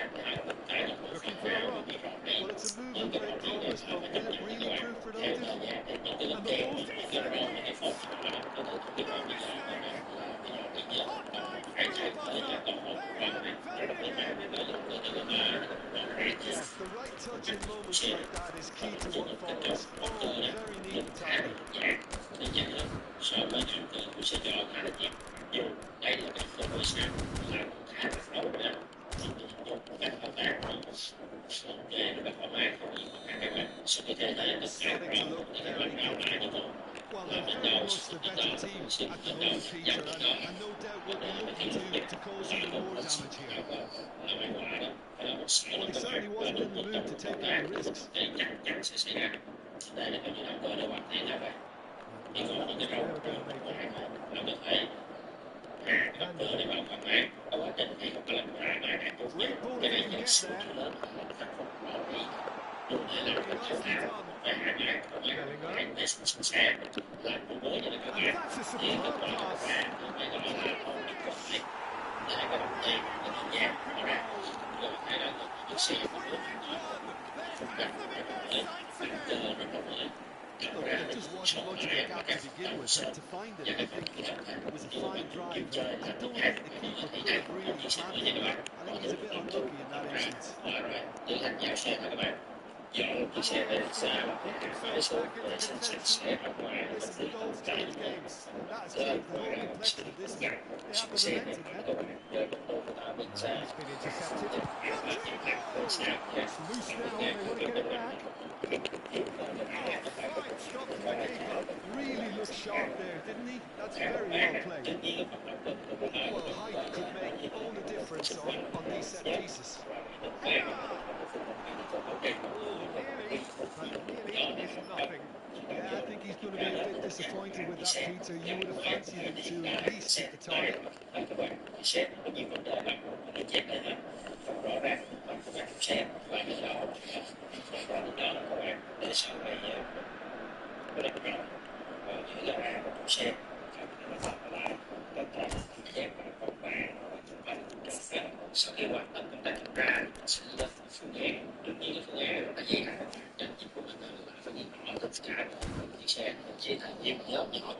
Looking for the run. Well, it's a move of great promise, but will it really prove productive? And the ball's decent. No mistake. Hot line through buzzer. They haven't done it again. Yes, the right touch in moments like that is key to what follows. Oh, very neat and tidy. Starting to look very comfortable. Well, they're very much the better team at the moment, Peter, and no doubt will be looking to cause even more damage here. Well, he certainly wasn't in the mood to take any risks. Great ball if he can get there. Very nicely done. Bellingham. And that's a superb pass. Look, there just wasn't much of a gap to begin with, and to find it, I think it was a fine drive. I don't think the keeper could have really planned for that. I think he's a bit unlucky in that instance. Listen, the goals change games, and that has changed the whole complexion of this one. They have the momentum now. He's been intercepted. Rodrigo! It's loose now and they want to get it back. Oh, fine stop from the keeper. Really looked sharp there, didn't he? That's very well played. Well, height could make all the difference on these set pieces. Header! Oh, nearly, but nearly is nothing. Yeah, I think he's going to be a bit disappointed with that, Peter. You would have fancied him to at least hit the target. Sau khi hoàn tất công tác kiểm tra sẽ lên phương án, đương nhiên là phương án là gì hả? Trách nhiệm của mình là phải nhìn rõ tất cả chiếc xe chia thành nhiều nhóm nhỏ.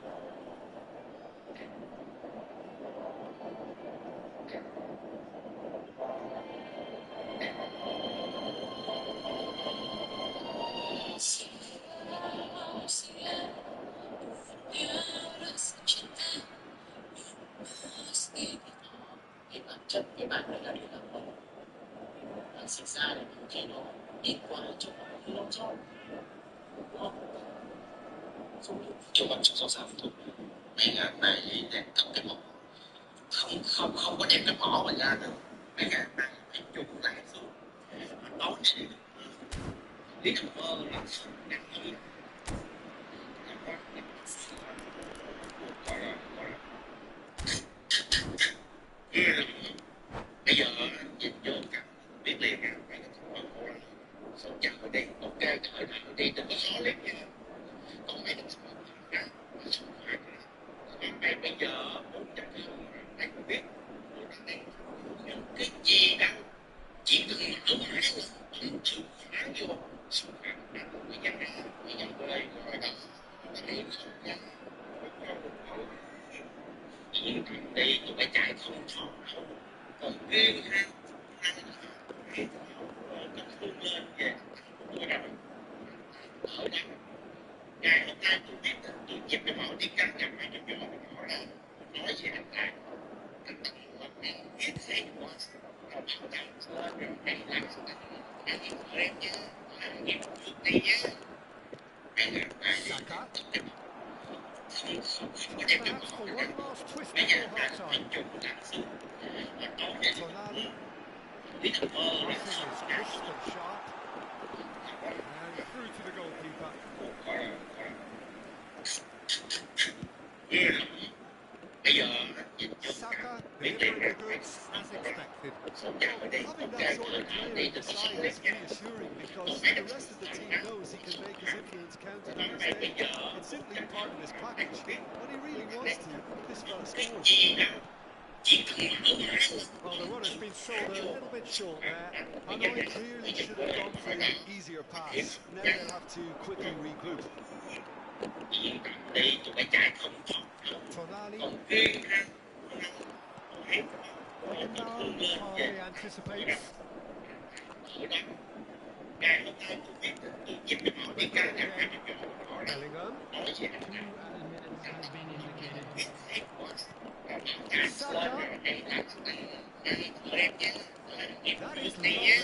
Bản chất cái bạn này là để làm gì? Bạn sinh ra để những khi nó ít quá cho nó như nó cho, đúng không? Cho bạn cho sao thôi. Mấy ngàn này thì đẹp thật cái mỏ, không có đem cái mỏ mà ra được. Mấy ngàn này phải chung lại xuống, nói chuyện. Lý thằng mơ là không nặng gì. Bây giờ nhìn vô cả biết liền à, mấy cái thằng mơ khổ lắm. Sao chào ở đây, ok, thời nào đi đừng có so lên nha. Còn mấy thằng mơ ra, mà sao phải này bây giờ muốn chặt không anh không biết những cái gì đâu chỉ cần mở máy là ấn chữ khóa vô xong phạt đánh người dân ra người dân ở đây gọi đó thấy không nha yên thằng đi tụi bay chạy không thọ đâu còn riêng ha các phương lên về tôi đâu ở đây ngày hôm nay tôi biết tôi chụp cái mẫu đi cắt nhập hai trăm nhỏ ra nói về anh ta anh ta nói biết hay quá bảo đảm rồi này làm anh em nhé anh em trước đi nhé anh em Saka. không đem cái mẫu ra bây giờ anh phải chụp lại xuống nói về Tonali. lý thằng mơ là Crossing is crisp and sharp. And through to the goalkeeper. Bây giờ nhìn vô Saka biết liền delivering the goods as expected. Having that sort of player in the side is reassuring because the rest of the team knows he can make his influence counted on his day. It's simply part of his package. When he really wants to, this fella scores. Well, the runner's been sold a little bit short there. Hanoi clearly should have gone for the easier pass. Now they'll have to quickly regroup. Tonali. Hardly anticipates. Bellingham. Has been indicated. Saka. That is lovely.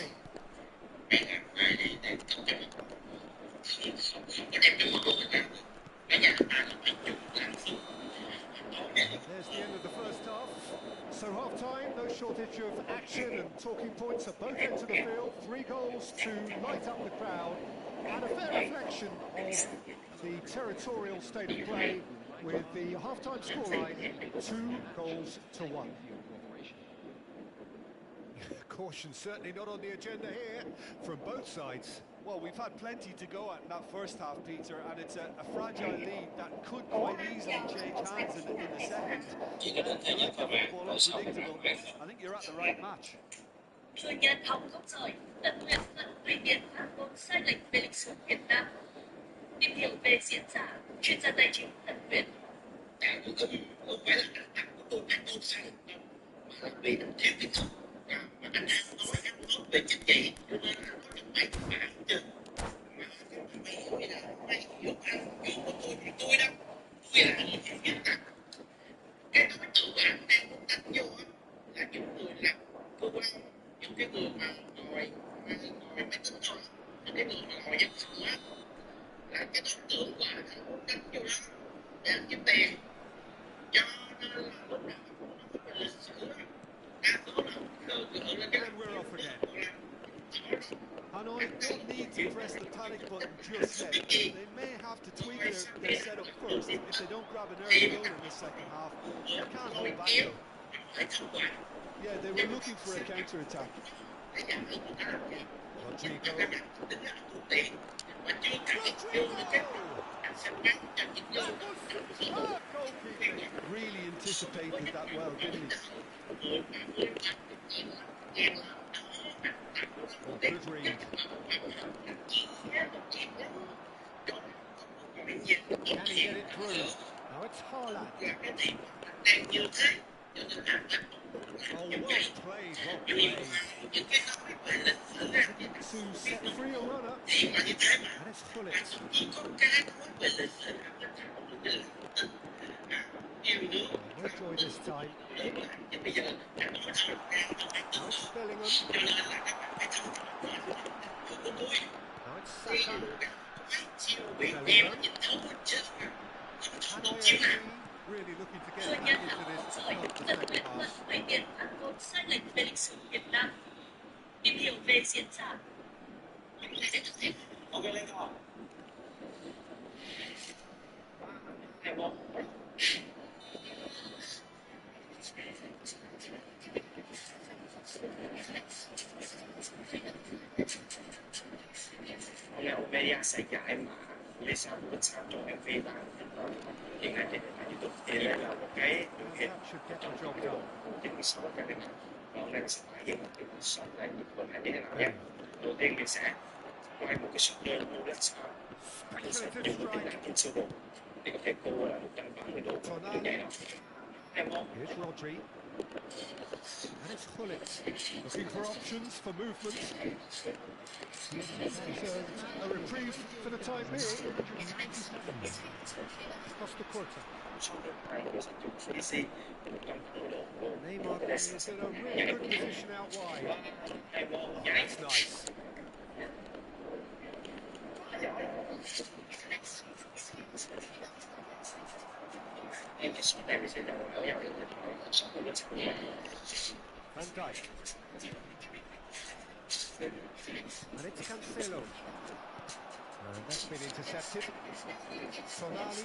There's the end of the first half. So half-time, no shortage of action and talking points at both ends of the field. 3 goals to light up the crowd. And a fair reflection of the territorial state of play with the half-time scoreline 2-1. Caution certainly not on the agenda here from both sides. Well, we've had plenty to go at in that first half, Peter, and it's a fragile lead that could quite easily change hands in the second. If you like the football unpredictable, I think you're at the right match. Thừa nhận hỏng góc rời, tận luyện tận tùy tiện phản ngôn sai lệch về lịch sử Việt Nam. Tìm hiểu về diễn giả, chuyên gia tài chính tận luyện. Không phải là đặt của tôi ăn tôi sai lệch đâu, mà là vì anh thiếu kiến thức. Mà anh nói anh tốt về chính trị, cho nên anh có những bài bản chứ. Mày hỏi là mày hiểu ăn hiểu của tôi thì tôi đâu. Tôi là người hiểu biết cả. Cái đối tượng mà anh đang muốn đánh vô là những người làm cơ quan, những cái người mà ngồi they're set up first. If they don't grab an early goal in the second half, they can't hold back though. Yeah, they were looking for a counter-attack. Rodrigo. That was superb goalkeeping. Really anticipated that well, didn't he? Oh, good read. Can he get it through? Now it's Haaland. Oh, well played, well played. To set free a runner. And it's Gullit. No joy this time. Now it's Bellingham. Now it's Saka. Bellingham. Hanoi FC really looking to get Rồi back nhà into thảo this giỏi club the tận second luyện half. thuật cải tiến phản ngôn sai lệch về lịch sử Việt Nam. Tìm hiểu về diễn giả. Media sẽ giải mà vì sao mình sao trong MV và hiện nay trên nền tảng YouTube thì đây là một cái biểu Well, hiện that should get the trong job cái độ done. chính số cho nên là hôm nay mình sẽ tải hiện một cái số này như này như thế nào nhé. Đầu tiên mình sẽ quay một cái số đơn mũ lên sau mình sẽ dùng cái tính năng trên sơ đồ để có thể cô là 180 độ như vậy đó. Em không? Here's Rodri. And it's Gullit. Looking for options for movement. That's a reprieve for the time being. Costa Curta. Số đơn này mình sẽ dùng CC 180 độ. Neymar is in a really good position out wide. Em không? Oh, that's nice. Em cái số này mình sẽ dùng ở dạo được số của mình sẽ Van Dijk. And it's Cancelo. And that's been intercepted. Tonali.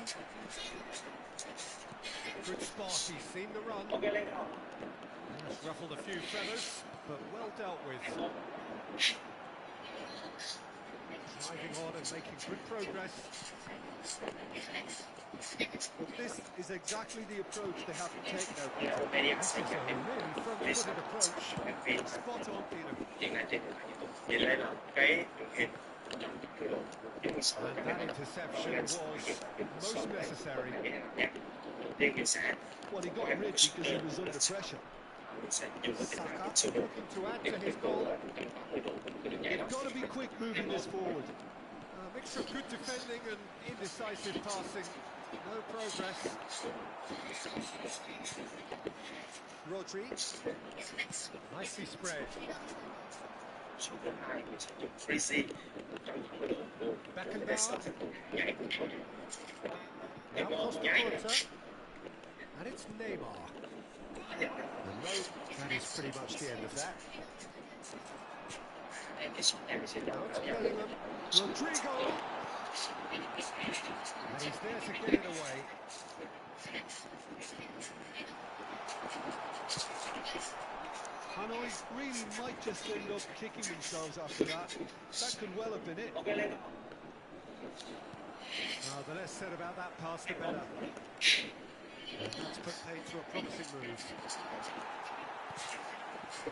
Good spot, he's seen the run. That's ruffled a few feathers, but well dealt with. Driving on and making good progress. This is exactly the approach they have to take now. Media This sẽ is a giải really front-footed approach. MV Spot on, Peter. hiện nay trên nền tảng YouTube thì đây là cái biểu hiện trong cái độ 96 And that interception was most necessary. đầu tiên mình sẽ Well, he got rid because he was under pressure. mình sẽ dùng cái tính năng Saka trên sơ đồ looking to add để to có thể his cô goal. là 180 độ cái đường nhảy đó. Got to be quick moving this forward. A mixture of good defending and indecisive passing. No progress. Rodri. Nicely spread. Số thứ hai mình sẽ dùng freeze 180 độ Beckenbauer. nhảy của tôi. Now Costa Curta. And it's Neymar. And no, that is pretty much the end of that. Cái số này mình sẽ Now dùng it's ở dạo Bellingham. Rodrigo. And he's there to get it away. Hanoi really might just end up kicking themselves after that. That could well have been it. The less said about that pass, the better. And that's put paid to a promising move.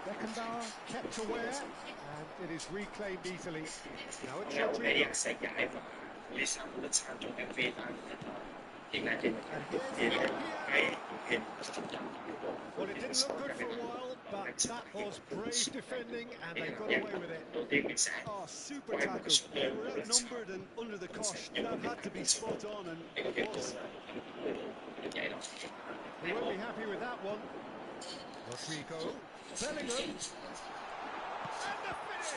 Beckenbauer kept aware, and it is reclaimed easily. Now it's Rodrigo. Media sẽ giải mà vì sao mình sao trong MV và hiện nay trên nền tảng YouTube thì đây là cái biểu hiện trong Well, it didn't look good for a while, but that was brave defending, and they got away with it. đầu tiên mình sẽ Oh, super tackle. They were outnumbered and under the cosh. That had to be spot on, and it was. They won't be happy with that one. Rodrigo. Bellingham. And the finish!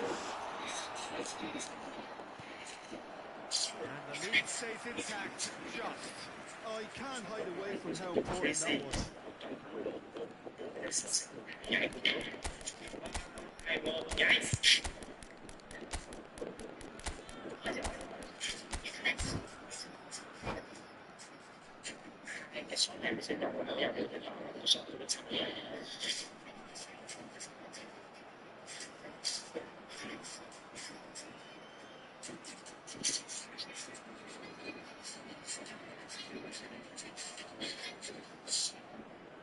And the lead stays intact, just. Oh, he can't hide away from how important that was. cái shot này mình sẽ đọc vào vào được cái đó shot của nó sắp rồi.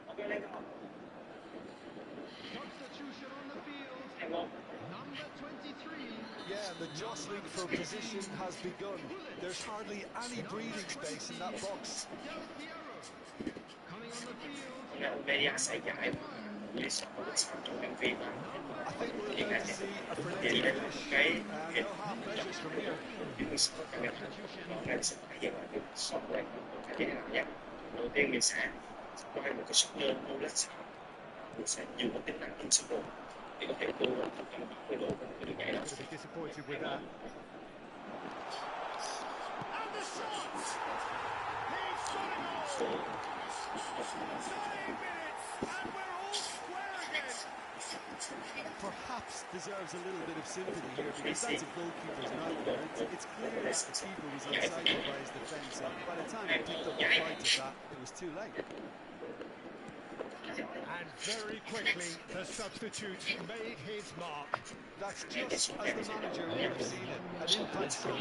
Ok lên không? Substitution on the field. Em không? Number 23. Yeah, and the jostling for position has begun. There's hardly any breathing space in that box. Del Piero. Coming on the field. Hôm nay Australia sẽ giải mà Lisa của nó sắp trong MV mà I think we're hiện about nay to see a thì frenetic lên finish. cái No half measures from here. những số camera hôm nay sẽ thể hiện lại cái shot này của cả thế nào nhé. Đầu tiên mình sẽ quay một cái shot lên vô lết sau, mình sẽ dùng cái tính năng invisible để có thể tua ra 180 độ của cái đường nhảy đó. To be disappointed with that. And the shot! He's got it all! 9 minutes, and we're all square again. Perhaps deserves a little bit of sympathy here because that's a goalkeeper's nightmare. It's clear that the keeper was unsighted by his defence, and by the time he picked up the fight of that, it was too late. And very quickly, the substitute made his mark. That's just as the manager would have seen it, an impact goal.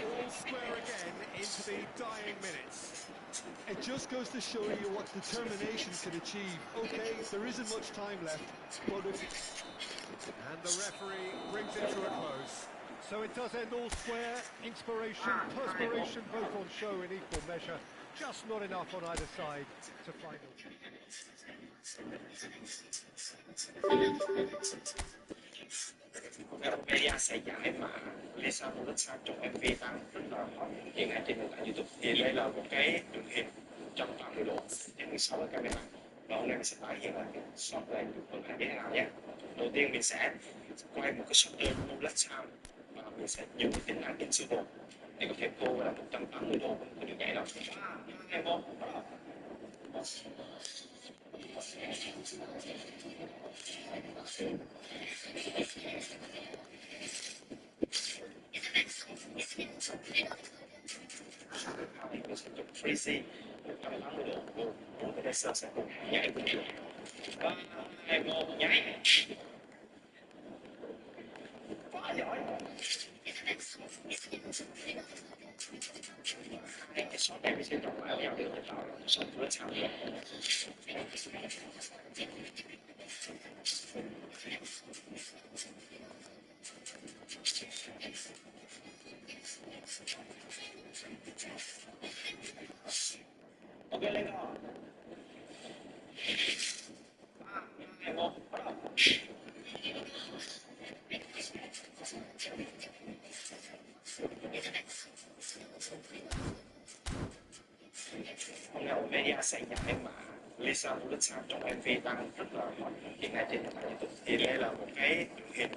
All square again into the dying minutes. It just goes to show you what determination can achieve. Okay, there isn't much time left, but if... And the referee brings it to a close. So it does end all square. Inspiration, perspiration, both on show in equal measure. Just not enough on either side to final. Australia sẽ giải mà Lisa của nó sắp trong MV tăng rất là hot hiện nay trên nền tảng YouTube. Thì đây là một cái đường hình 180 độ trên 16 cái camera. Và hôm nay mình sẽ tái hiện lại cái shot này của cả thế nào nhé. Đầu tiên mình sẽ quay một cái shot lên vô lết sau và mình sẽ dùng cái tính năng invisible để có thể tua ra 180 độ của cái đường nhảy đó. Em không? Mình sẽ chụp freeze 180 độ của bốn cái dancer sẽ cùng nhảy cùng được. 3, 2, 1, nhảy. Quá giỏi. Cái shot này mình sẽ chọn lại vào được cái tạo là shot của nó sau. Ok lên rồi. 3, 2, 1, bắt đầu. Hôm nay Australia sẽ giải mà Lisa của nó sắp trong MV tăng rất là hot hiện nay trên nền tảng YouTube. Thì đây là một cái đường hình